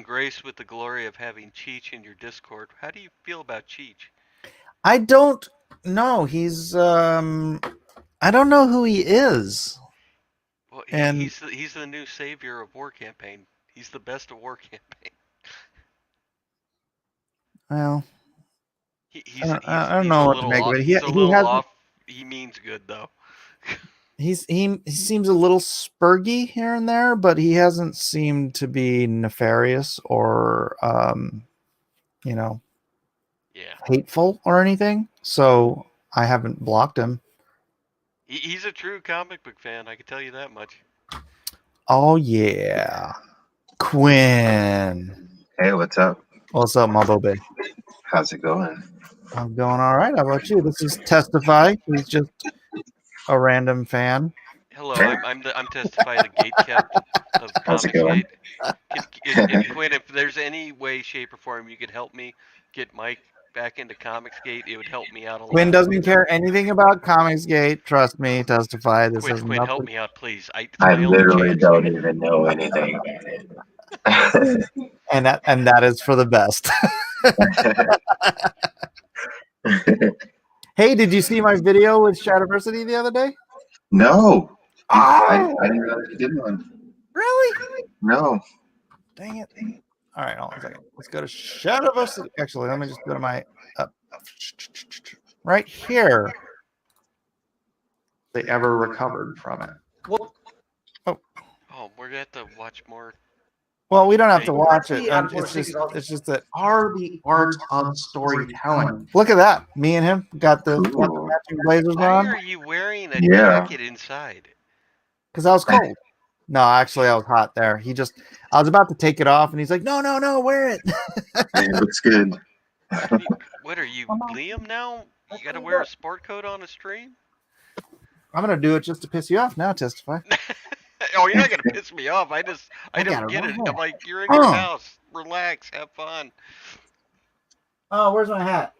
graced with the glory of having Cheech in your Discord. How do you feel about Cheech? I don't know. He's I don't know who he is. Well, And he's the new savior of War Campaign. He's the best of War Campaign. Well, I don't know what to make of it. He's a little off. He means good though. He seems a little spurgy here and there, but he hasn't seemed to be nefarious or hateful or anything. So I haven't blocked him. He's a true comic book fan. I can tell you that much. Oh yeah, Quinn. Hey, what's up? What's up, my baby? How's it going? I'm going all right. How about you? This is Testify. He's just a random fan. Hello, I'm Testify, the gate kept of How's it going? Comicsgate. Quinn, if there's any way, shape, or form you could help me get Mike back into Comicsgate, it would help me out a lot. Quinn doesn't care anything about Comicsgate. Trust me, Testify. This is Quinn, help me out, please. I literally don't even know anything about it. and that is for the best. Hey, did you see my video with Shadowversity the other day? No. Oh! I didn't realize you did one. Really? No. Dang it. All right, hold on a second. Let's go to Shadowversity. Actually, let me just go to my right here. They ever recovered from it. Oh, we're gonna have to watch more. Well, we don't have to watch it. It's just that Are the art of storytelling. look at that. Me and him got the matching blazers Why on are you wearing a Yeah. jacket inside? because I was cold. No, actually, I was hot there. I was about to take it off, and he's like, "No, wear it." It looks good. What are you, Liam now? You gotta wear a sport coat on a stream? I'm gonna do it just to piss you off. Now, Testify. Oh, you're not gonna piss me off. I don't get it. I'm like, you're in your house. Relax, have fun. Oh, where's my hat?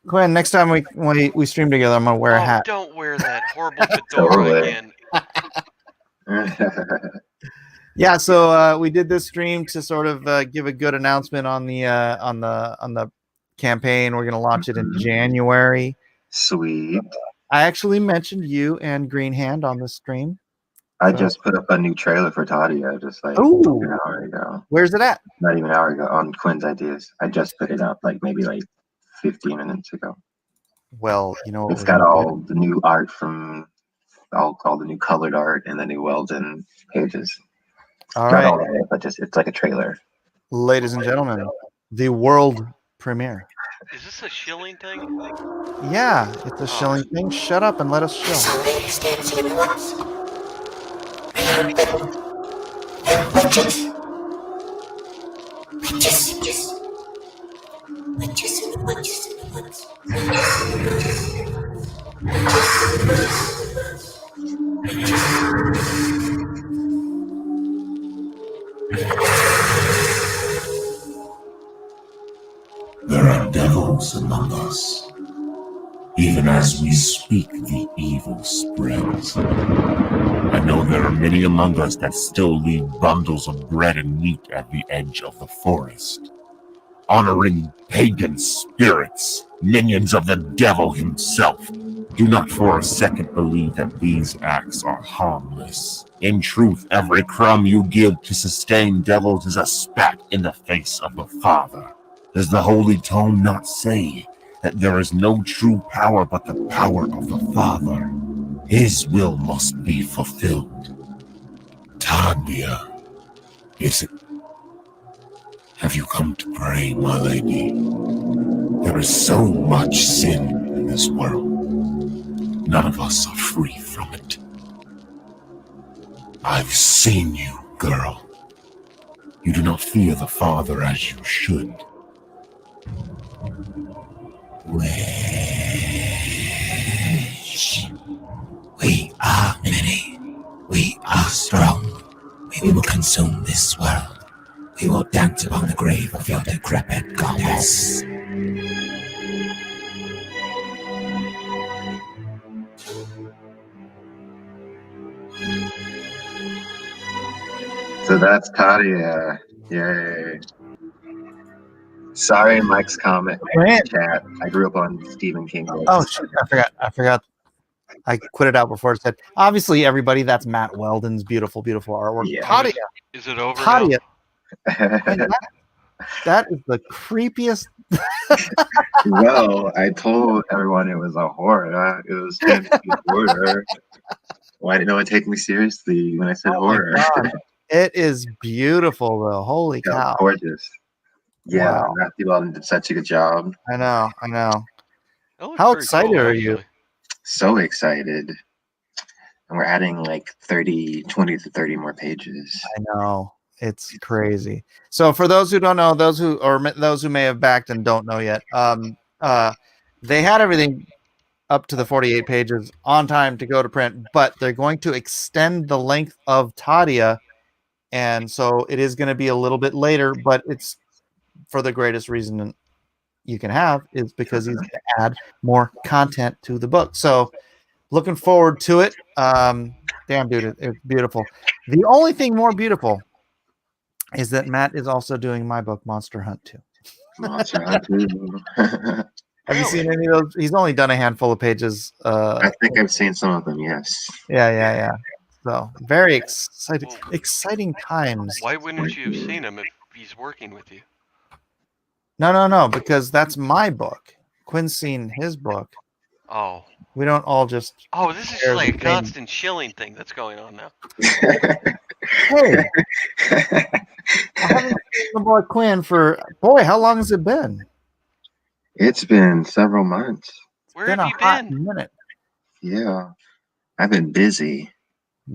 Quinn, next time we stream together, I'm gonna wear a hat. Don't wear that horrible fedora again. Yeah, so we did this stream to sort of give a good announcement on the campaign. We're gonna launch it in January. Sweet. I actually mentioned you and Green Hand on the stream. I just put up a new trailer for Tadia just like Ooh. an hour ago. Where's it at? Not even an hour ago on Quinn's Ideas. I just put it up maybe 15 minutes ago. Well, you know what It's we're got gonna do? all the new art from all the new colored art and the new Weldon pages. All Not right, all of it, but just it's like a trailer. ladies and gentlemen, the world premiere. Is this a shilling thing? Yeah, it's a shilling thing. Shut up and let us shill. So, ladies, gents, everyone, we have been witches. Witches in the woods, in the woods. There are devils among us. Even as we speak, the evil spreads. I know there are many among us that still leave bundles of bread and meat at the edge of the forest, honoring pagan spirits, minions of the devil himself. Do not for a second believe that these acts are harmless. In truth, every crumb you give to sustain devils is a spat in the face of the Father. Does the Holy Tome not say that there is no true power but the power of the Father? His will must be fulfilled. Tanya, is it? Have you come to pray, my lady? There is so much sin in this world. None of us are free from it. I've seen you, girl. You do not fear the Father as you should. Witch. We are many. We are strong. We will consume this world. We will dance upon the grave of your decrepit goddess. So that's Tadia. Yay. Sorry, Mike's comment in Man. the chat. I grew up on Stephen King books. Oh shit! I forgot. I quit it out before it said. Obviously, everybody, that's Matt Weldon's beautiful, beautiful artwork. Yeah. Tadia, Is it over Tadia, now? that is the creepiest. Well, I told everyone it was a horror. It was going to be horror. Why didn't no one take me seriously when I said Oh my horror? God. It is beautiful, though. Holy Yeah, cow! gorgeous. Yeah, Wow. Matthew Weldon did such a good job. I know. That looks How very excited cool, are you? actually. So excited. And we're adding like 20 to 30 more pages. I know. It's crazy. So for those who don't know, those who may have backed and don't know yet, they had everything up to the 48 pages on time to go to print, but they're going to extend the length of Tadia, and so it is going to be a little bit later, but it's for the greatest reason you can have is because he's going to add more content to the book. So looking forward to it. Damn, dude, it's beautiful. The only thing more beautiful is that Matt is also doing my book, Monster Hunt 2. Monster Hunt 2. Have you seen any of those? He's only done a handful of pages. I think I've seen some of them, yes. Yeah. So very exciting times. Why wouldn't you have seen him if he's working with you? No, because that's my book. Quinn's seen his book. Oh. We don't all just. Oh, this is share like a the same- constant shilling thing that's going on now. Hey, I haven't seen the boy Quinn for how long has it been? It's been several months. Where have you been? Minute. Yeah, I've been busy.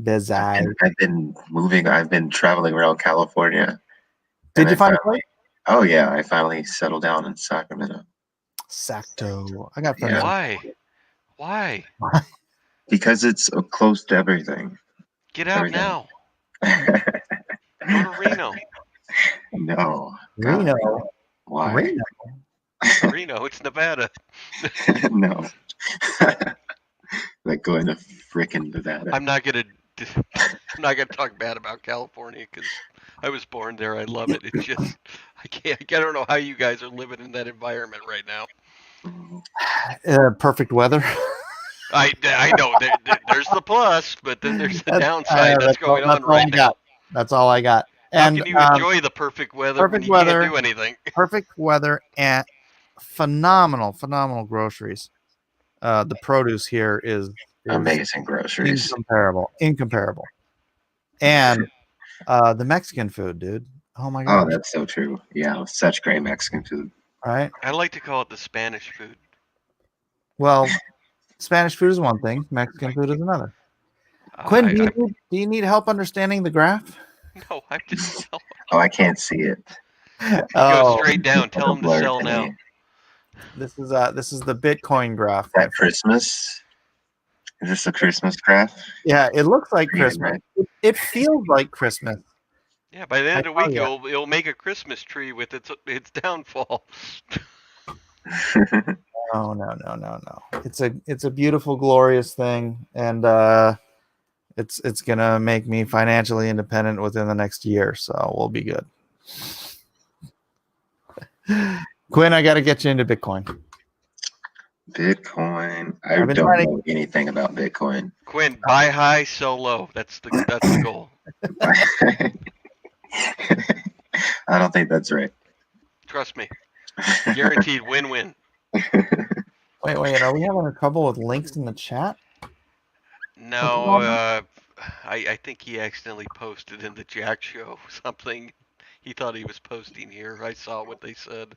Busy. I've been moving. I've been traveling around California. Did you find a place? Oh yeah, I finally settled down in Sacramento. Sacto. I got friends. Why? Why? Because it's close to everything. Get out now. Go to Reno. No. Reno. God, why? Reno. Reno, it's Nevada. No. Like going to frickin' Nevada. I'm not gonna talk bad about California because I was born there. I love it. It's just I don't know how you guys are living in that environment right now. Perfect weather. I know there's the plus, but then there's the downside that's going on right now. That's all I got. How And can you enjoy the perfect weather when you can't do anything? Perfect weather and phenomenal groceries. the produce here is Amazing groceries. incomparable. And the Mexican food, dude. Oh my Oh, gosh. that's so true. Yeah, such great Mexican food. Right. I like to call it the Spanish food. Well, Spanish food is one thing. Mexican food is another. Quinn, do you need help understanding the graph? No, I'm just telling. Oh, I can't see it. Go straight down. Tell them to Blur sell to now. me. This is the Bitcoin graph. Is that Christmas? Is this a Christmas graph? Yeah, it looks like Green, Christmas. right? It feels like Christmas. Yeah, by the end of the I tell week, ya. it'll make a Christmas tree with its downfall. No. It's a beautiful, glorious thing, and it's gonna make me financially independent within the next year, so we'll be good. Quinn, I got to get you into Bitcoin. Bitcoin. I I've been don't trying to. know anything about Bitcoin. Quinn, buy high, sell low. That's the goal. I don't think that's right. Trust me. Guaranteed win-win. Wait. Are we having trouble with links in the chat? No, I think he accidentally posted in the Jack Show something. He thought he was posting here. I saw what they said.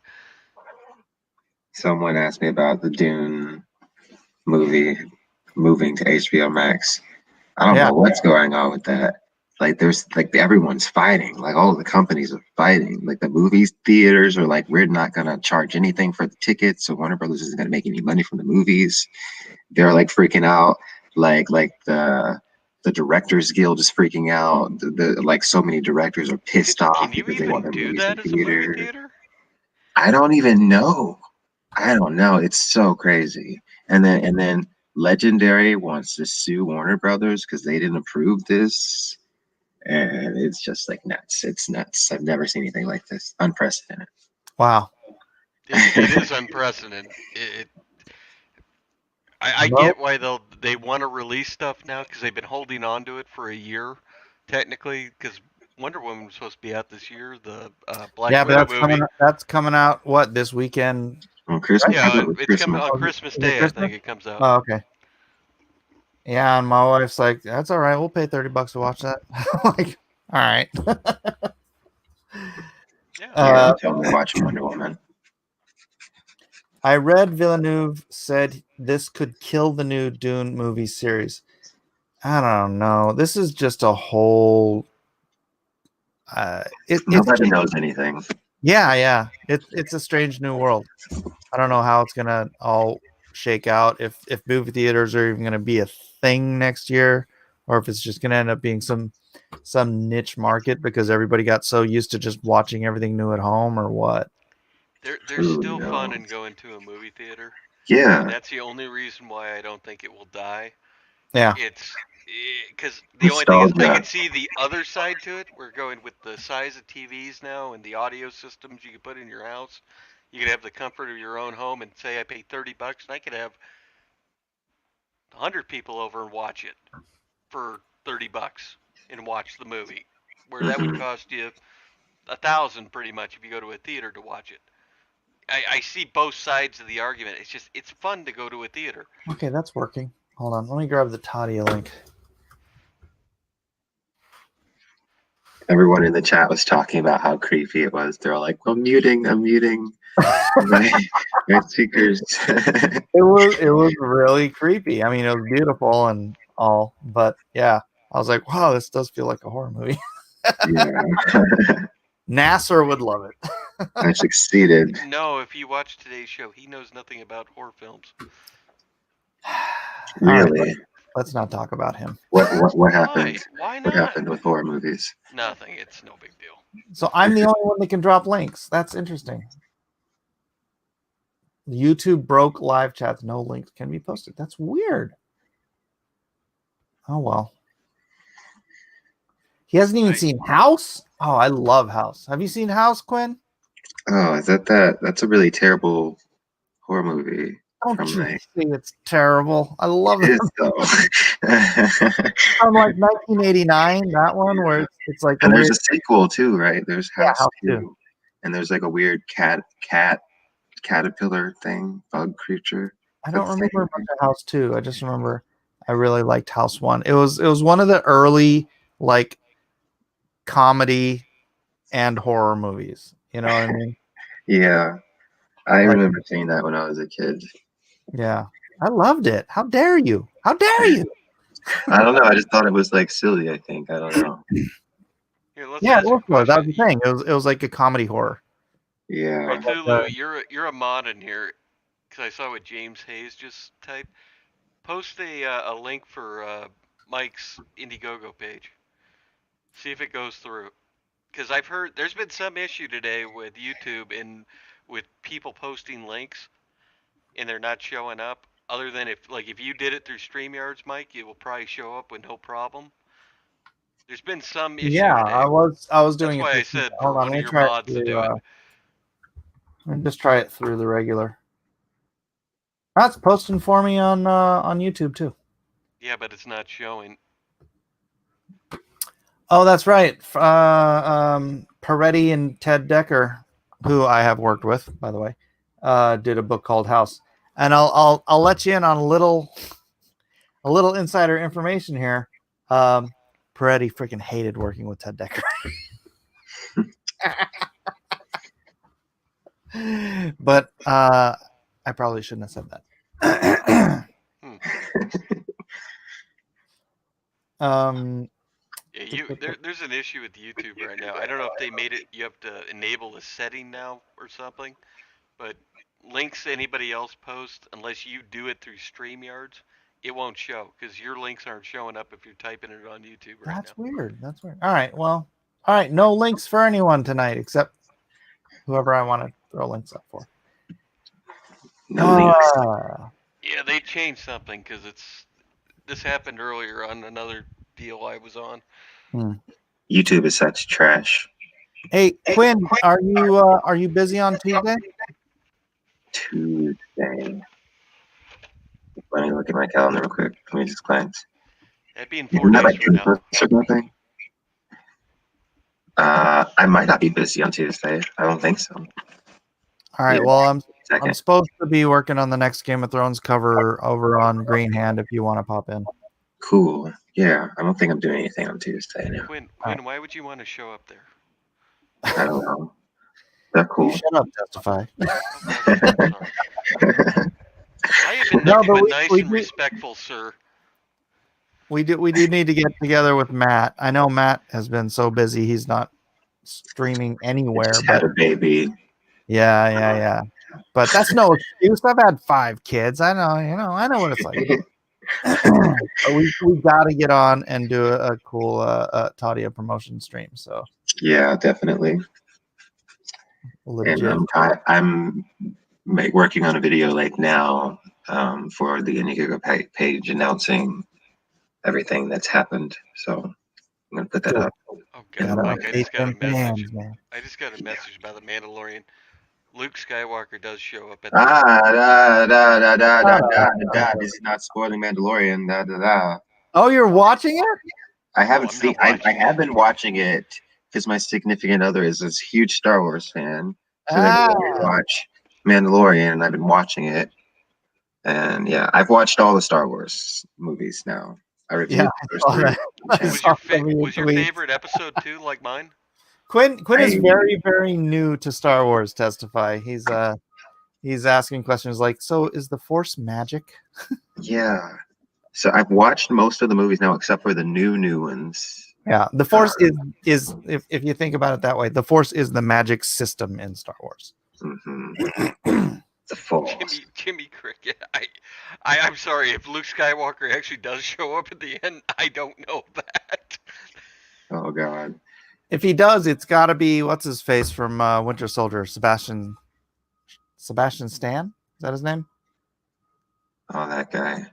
Someone asked me about the Dune movie moving to HBO Max. I don't know what's going on with that. Like, there's like everyone's fighting. Like, all the companies are fighting. Like, the movie theaters are like, we're not gonna charge anything for the tickets, so Warner Brothers isn't gonna make any money from the movies. They're like freaking out. Like the Directors Guild is freaking out. The like so many directors are pissed off Can you because they want even their do movies in that as a movie theater. theater? I don't even know. I don't know. It's so crazy. And then Legendary wants to sue Warner Brothers because they didn't approve this. And it's just like nuts. It's nuts. I've never seen anything like this. Unprecedented. Wow. It is unprecedented. I get why they want to release stuff now because they've been holding on to it for a year, technically, because Wonder Woman was supposed to be out this year. The Black Widow movie. That's coming out what this weekend? On Christmas? Yeah, it's coming on Christmas Day. I think it comes out. Oh, okay. Yeah, and my wife's like, "That's all right. We'll pay $30 to watch that." Like, all right. Yeah. Tell me watching Wonder Woman. I read Villeneuve said this could kill the new Dune movie series. I don't know. This is just a whole. Nobody knows anything. Yeah. It's a strange new world. I don't know how it's gonna all shake out. If movie theaters are even gonna be a thing next year, or if it's just gonna end up being some niche market because everybody got so used to just watching everything new at home, or what. There's still fun in going to a movie theater. Yeah. And that's the only reason why I don't think it will die. Yeah. It's because the only thing is I can see the other side to it. We're going with the size of TVs now and the audio systems you can put in your house. You can have the comfort of your own home and say I pay $30 and I could have 100 people over and watch it for $30 and watch the movie. Where that would cost you $1,000 pretty much if you go to a theater to watch it. I see both sides of the argument. It's fun to go to a theater. Okay, that's working. Hold on, let me grab the Tadia link. Everyone in the chat was talking about how creepy it was. They're all like, I'm muting my speakers. It was really creepy. I mean, it was beautiful and all, but yeah, I was like, wow, this does feel like a horror movie. Yeah. Nasser would love it. I succeeded. No, if you watch today's show, he knows nothing about horror films. Really? Right, let's not talk about him. What happened? Why not? What happened with horror movies? Nothing. It's no big deal. So I'm the only one that can drop links. That's interesting. YouTube broke live chats. No links can be posted. That's weird. Oh, well. He hasn't even seen House? Oh, I love House. Have you seen House, Quinn? Oh, is that? That's a really terrible horror movie. Don't you think it's terrible? I love it. It is, though. From like 1989, that one where it's like. And there's a sequel too, right? There's House 2. And there's like a weird caterpillar thing, bug creature. I don't remember much of House 2. I just remember I really liked House 1. It was one of the early like comedy and horror movies. You know what I mean? Yeah, I Like, remember seeing that when I was a kid. yeah. I loved it. How dare you? How dare you? I don't know. I just thought it was like silly. I think I don't know. Here, let's Yeah, ask a it was. That was question. the thing. It was like a comedy horror. Yeah. Cthulhu, you're a mod in here, because I saw what James Hayes just typed. Post a link for Mike's Indiegogo page. See if it goes through. Because I've heard there's been some issue today with YouTube and with people posting links and they're not showing up. Other than if you did it through StreamYards, Mike, it will probably show up with no problem. There's been some issue Yeah, today. I was That's doing it. why I through- said for hold on, one let of me your try it mods to through, do it. Let me just try it through the regular. That's posting for me on YouTube too. Yeah, but it's not showing. Oh, that's right. Peretti and Ted Decker, who I have worked with, by the way, did a book called House, and I'll let you in on a little insider information here. Peretti freaking hated working with Ted Decker, but I probably shouldn't have said that. Yeah, there's an issue with YouTube right now. I don't know if they made it. You have to enable a setting now or something, but links anybody else posts, unless you do it through StreamYards, it won't show because your links aren't showing up if you're typing it on YouTube right That's now. weird. That's weird. All right. Well, all right. No links for anyone tonight except whoever I want to throw links up for. No links. Yeah, they changed something because this happened earlier on another deal I was on. YouTube is such trash. Hey, Quinn, are you busy on Tuesday? Tuesday. Let me look at my calendar real quick. Let me just glance. That'd be in Isn't 4 that days like from now. or something? I might not be busy on Tuesday. I don't think so. All right. Yeah. Well, I'm Second. supposed to be working on the next Game of Thrones cover over on Green Hand if you want to pop in. Cool. Yeah, I don't think I'm doing anything on Tuesday now. Quinn, why would you want to show up there? I don't know. They're cool. You shut up, Testify. I have been nothing but nice and respectful, sir. We do need to get together with Matt. I know Matt has been so busy he's not streaming anywhere. Just had a baby. Yeah. But that's no excuse. I've had 5 kids. I know what it's like. we got to get on and do a cool Tadia promotion stream. So yeah, definitely. Legit. And I'm working on a video like now for the Indiegogo page announcing everything that's happened. So I'm gonna put that up. Oh God, Mike! I just got a message. Fans, man. I just got a message about the Mandalorian. Luke Skywalker does show up at the This is not spoiling Mandalorian. Oh, you're watching it? I haven't seen. I have been watching it because my significant other is this huge Star Wars fan. So they watch Mandalorian, and I've been watching it. And yeah, I've watched all the Star Wars movies now. I reviewed the first 3. Was your favorite episode 2 like mine? Quinn is very, very new to Star Wars. Testify. He's asking questions like, "So is the Force magic?" Yeah. So I've watched most of the movies now, except for the new ones. Yeah, the Force is if you think about it that way, the Force is the magic system in Star Wars. Mm-hmm. The Force. Jimmy Cricket. I'm sorry if Luke Skywalker actually does show up at the end. I don't know that. Oh God. If he does, it's got to be what's his face from Winter Soldier, Sebastian Stan. Is that his name? Oh, that guy.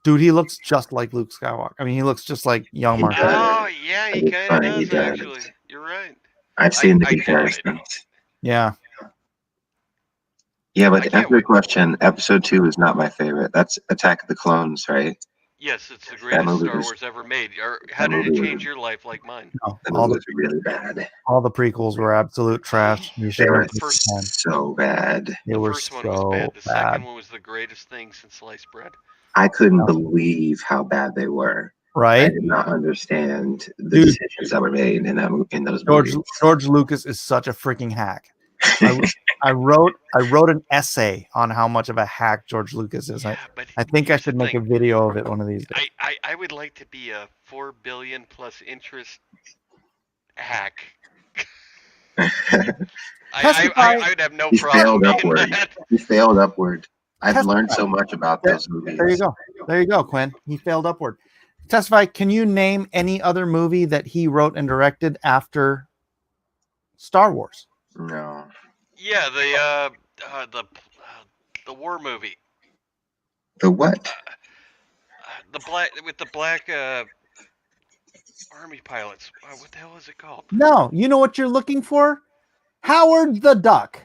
Dude, he looks just like Luke Skywalker. I mean, he looks just like young Mark. Oh yeah, he kind of does actually. You're right. I've seen the comparisons. Yeah. Yeah, but to answer your question, episode 2 is not my favorite. That's Attack of the Clones, right? Yes, it's the That greatest movie Star was Wars ever made. Or how did it movie change was your life like mine? No, that movie was really bad. all the prequels were absolute trash. You They shouldn't were have picked First- 10. so bad. They The were first one was so bad. The bad. second one was the greatest thing since sliced bread. I couldn't No. believe how bad they were. I Right? did not understand the Dude. decisions that were made in those George movies. George Lucas is such a freaking hack. I wrote an essay on how much of a hack George Lucas is. Yeah, but I think I here's should the make a thing. video of it one of these days. I would like to be a 4 billion plus interest hack. I would have no He problem failed being upward. that. He failed upward. I've Testify. learned so much about There- those movies. There you go. There you go, Quinn. He failed upward. Testify. Can you name any other movie that he wrote and directed after Star Wars? No. Yeah, the war movie. The what? The black army pilots. What the hell is it called? No. You know what you're looking for? Howard the Duck.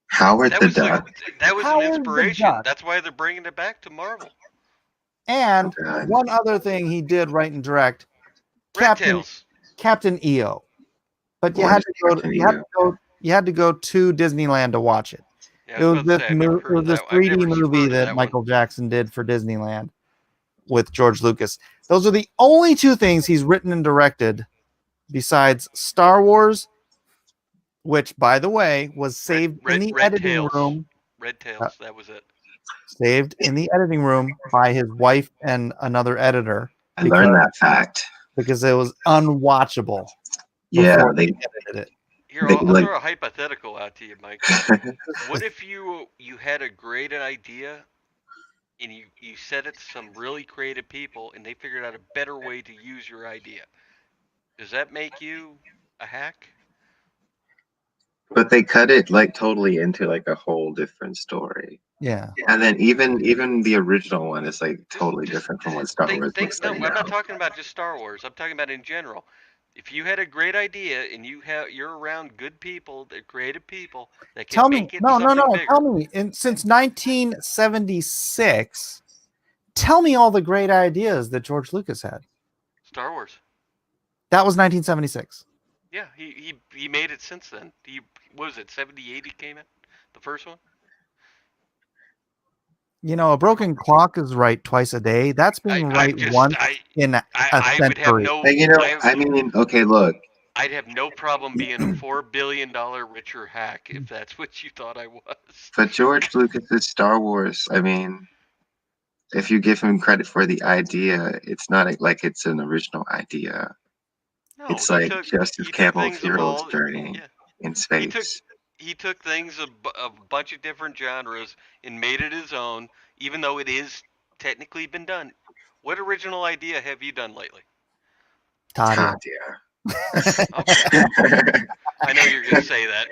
Howard That the was Duck. that was Howard an the inspiration. Duck. That's why they're bringing it back to Marvel. And God. one other thing he did write and direct, Red Tails. Captain EO. But you What had is to go. Captain You had EO? to go. You had to go to Disneyland to watch it. Yeah, It I was was about to say, I've never heard of this that. I've 3D never movie heard of that that Michael Jackson did for Disneyland with George Lucas. Those are the only two things he's written and directed besides Star Wars, which, by the way, was saved in the Red editing Tails. room. Red Tails. That was it. Saved in the editing room by his wife and another editor. I learned that fact. Because it was unwatchable. Yeah, before they he edited it. Here, They, I'll like- throw a hypothetical out to you, Mike. What if you had a great idea and you said it to some really creative people and they figured out a better way to use your idea? Does that make you a hack? but they cut it like totally into like a whole different story. Yeah. And then even the original one is like totally different from what Star Wars looks No, like I'm now. not talking about just Star Wars. I'm talking about in general. If you had a great idea and you're around good people, they're creative people that can Tell me, make it no, something bigger. tell me. Since 1976, tell me all the great ideas that George Lucas had. Star Wars. That was 1976. Yeah, he made it since then. What was it, 78 he came in? The first one? You know, a broken clock is right twice a day. That's being right once in a I would have century. no. And I mean, okay, look. I'd have no problem being a $4 billion richer hack if that's what you thought I was. But George Lucas's Star Wars, I mean, if you give him credit for the idea, it's not like it's an original idea. No, It's he like took- Joseph he took Campbell's things of hero's all- journey yeah. in space. He took things of a bunch of different genres and made it his own, even though it is technically been done. What original idea have you done lately? Tadia. Okay. I know you're going to say that.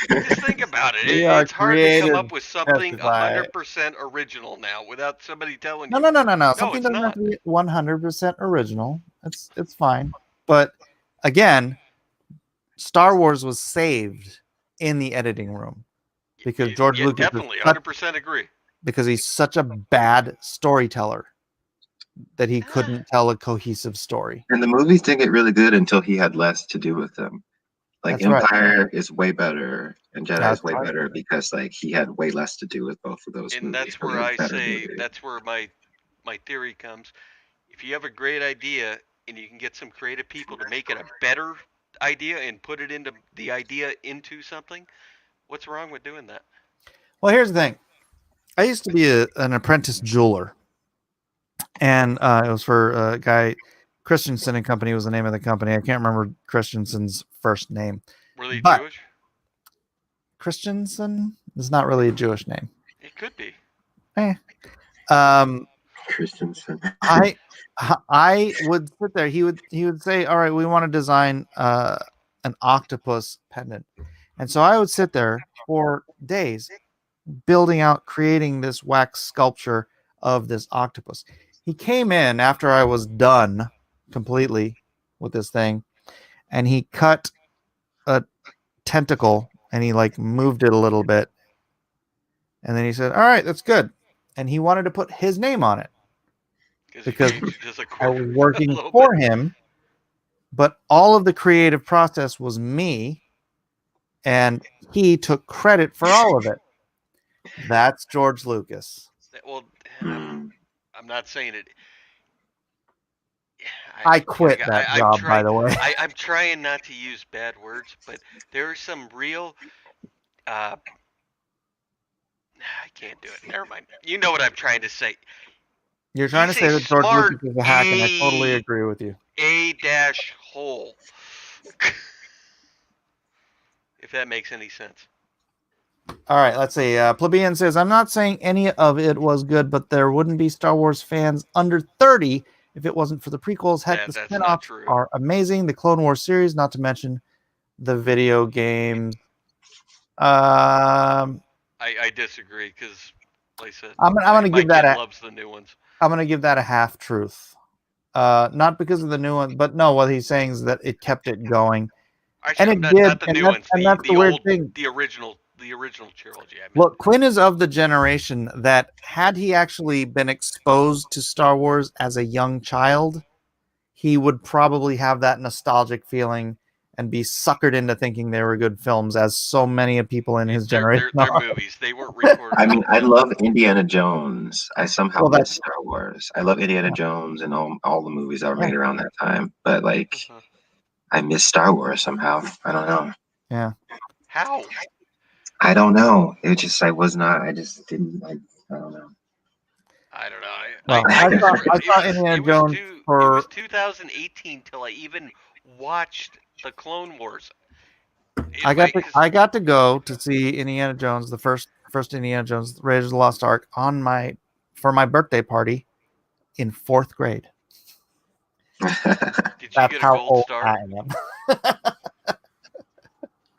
Just think about it. We are It's hard to come creative, up with something testify. 100% original now without somebody telling No, you. no, no, no, no. No, Something it's doesn't not. have to be 100% original. It's fine. But again, Star Wars was saved in the editing room because George Yeah, Lucas definitely, is such, 100% agree. because he's such a bad storyteller that he couldn't tell a cohesive story. And the movies didn't get really good until he had less to do with them. Like That's right. Empire is way better and Jedi That's is way right. better because like he had way less to do with both of those And movies. that's so they where were I better say, movies. that's where my theory comes. If you have a great idea and you can get some creative people to make it a better idea and put it into the idea into something, what's wrong with doing that? Well, here's the thing. I used to be an apprentice jeweler, and it was for a guy, Christensen and Company was the name of the company. I can't remember Christensen's first name. Were they But- Jewish? Christensen is not really a Jewish name. It could be. Christensen. I would sit there. He would say, "All right, we want to design an octopus pendant," and so I would sit there for days creating this wax sculpture of this octopus. He came in after I was done completely with this thing, and he cut a tentacle and he like moved it a little bit, and then he said, "All right, that's good." and he wanted to put his name on it because you changed just a I was quarter, working a little for bit. him, but all of the creative process was me, and he took credit for all of it. That's George Lucas. Well, Hmm. I'm not saying it. I quit that I'm job, by trying. the way. I'm trying not to use bad words, but there are some real. I can't do it. Never mind. You know what I'm trying to say. You're trying to He's a say that George smart Lucas is a hack, and I totally agree with you. A-hole. If that makes any sense. All right, let's see. Plebeian says, I'm not saying any of it was good, but there wouldn't be Star Wars fans under 30 if it wasn't for the prequels. Heck, the That's not spinoffs true. are amazing. The Clone Wars series, not to mention the video games. I disagree because, like I said, I'm gonna my give that kid loves the new ones. I'm gonna give that a half truth. Not because of the new one, but no, what he's saying is that it kept it going. Actually, And it not did, the and new that's, ones. and that's the The weird old, thing. the original trilogy. I mean. Look, Quinn is of the generation that had he actually been exposed to Star Wars as a young child, he would probably have that nostalgic feeling and be suckered into thinking they were good films, as so many of people in his generation They're are. movies. They weren't recorded. I mean, I love Indiana Jones. I somehow Well, miss that's- Star Wars. I love Indiana Jones and all the movies that were made around that time. But like, I miss Star Wars somehow. I don't know. Yeah. How? I don't know. It just I was not. I just didn't. I don't know. I don't know. Well, I saw Indiana Jones for. It was 2018 till I even watched the Clone Wars. I got to go to see Indiana Jones, the first Indiana Jones, Raiders of the Lost Ark, for my birthday party in 4th grade. Did you That's get a how gold old star? I am.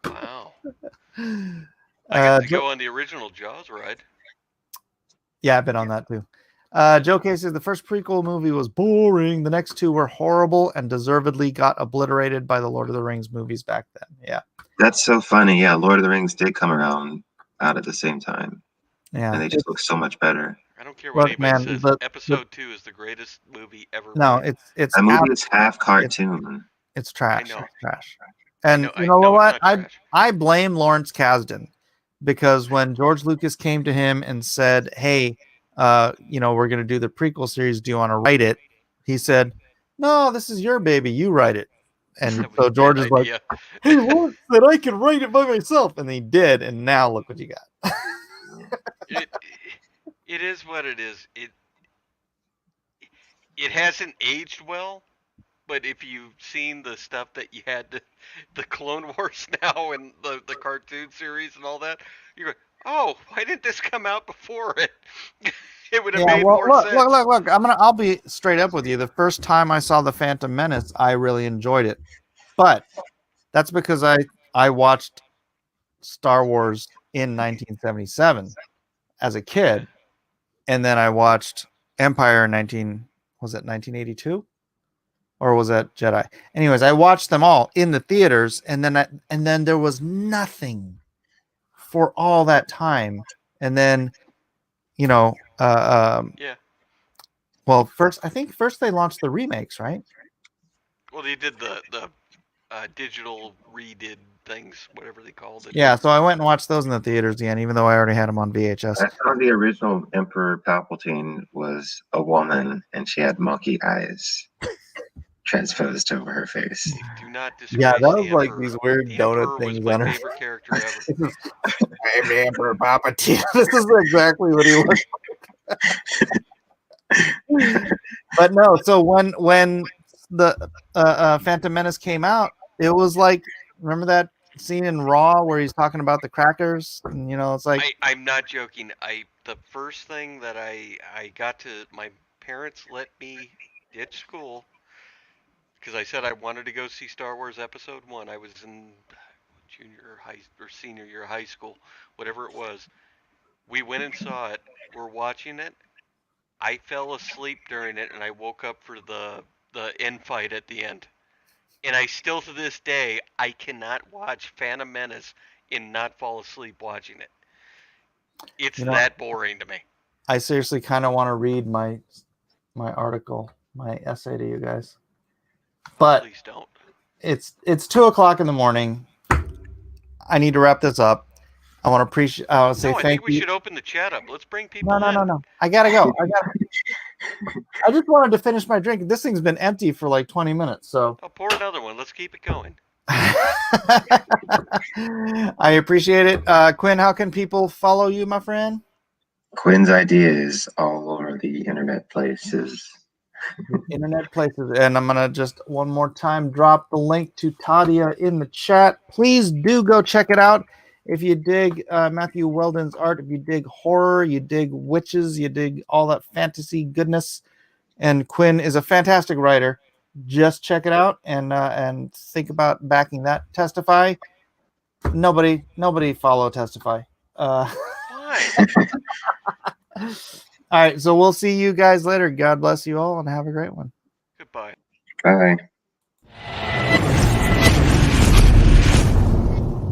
Wow. I got to go on the original Jaws ride. Yeah, I've been on that too. Joe K says the first prequel movie was boring. The next two were horrible and deservedly got obliterated by the Lord of the Rings movies back then. Yeah. That's so funny. Yeah, Lord of the Rings did come around out at the same time. Yeah. And they just look so much better. I don't care what anybody says. Episode 2 is the greatest movie ever No, made. it's that movie is half cartoon. It's trash. I know. It's trash. And I you know what? It's not trash. I blame Lawrence Kasdan, because when George Lucas came to him and said, "Hey, we're going to do the prequel series. Do you want to write it?" He said, "No, this is your baby. You write it." And so George is like, "Hey, Lawrence said I can write it by myself," and he did. And now look what you got. It is what it is. It hasn't aged well. But if you've seen the stuff that you had, the Clone Wars now and the cartoon series and all that, you go, oh, why didn't this come out before it? It would have made more sense. Look. I'll be straight up with you. The first time I saw the Phantom Menace, I really enjoyed it, but that's because I watched Star Wars in 1977 as a kid, and then I watched Empire in 1982. Or was that Jedi? Anyways, I watched them all in the theaters, and then there was nothing for all that time. And then, yeah. Well, I think first they launched the remakes, right? Well, they did the digital redid things, whatever they called it. Yeah, so I went and watched those in the theaters again, even though I already had them on VHS. I saw the original Emperor Palpatine was a woman, and she had monkey eyes transposed over her face. Do not disgrace Yeah, that was the like Emperor. these weird the donut Emperor things was my on her. favorite character ever. I'm the Emperor Palpatine. This is exactly what he looked like. But no, so when the Phantom Menace came out, it was like, remember that scene in Raw where he's talking about the crackers? And, it's like, I'm not joking. The first thing that I got to, my parents let me ditch school because I said I wanted to go see Star Wars Episode 1. I was in junior high or senior year of high school, whatever it was. We went and saw it. We're watching it. I fell asleep during it, and I woke up for the end fight at the end. And I still, to this day, I cannot watch Phantom Menace and not fall asleep watching it. It's that boring to me. I seriously kind of want to read my article, my essay to you guys, but Please don't. it's 2:00 in the morning. I need to wrap this up. I want to say No, I thank think we you. should open the chat up. Let's bring people No. in. I gotta go. I just wanted to finish my drink. This thing's been empty for like 20 minutes, so. I'll pour another one. Let's keep it going. I appreciate it. Quinn, how can people follow you, my friend? Quinn's idea is all over the internet places. Internet places. And I'm going to just one more time drop the link to Tadia in the chat. Please do go check it out. If you dig Matthew Weldon's art, if you dig horror, you dig witches, you dig all that fantasy goodness, and Quinn is a fantastic writer, just check it out and think about backing that. Testify. Nobody follow Testify. Why? All right, so we'll see you guys later. God bless you all and have a great one. Goodbye. Bye.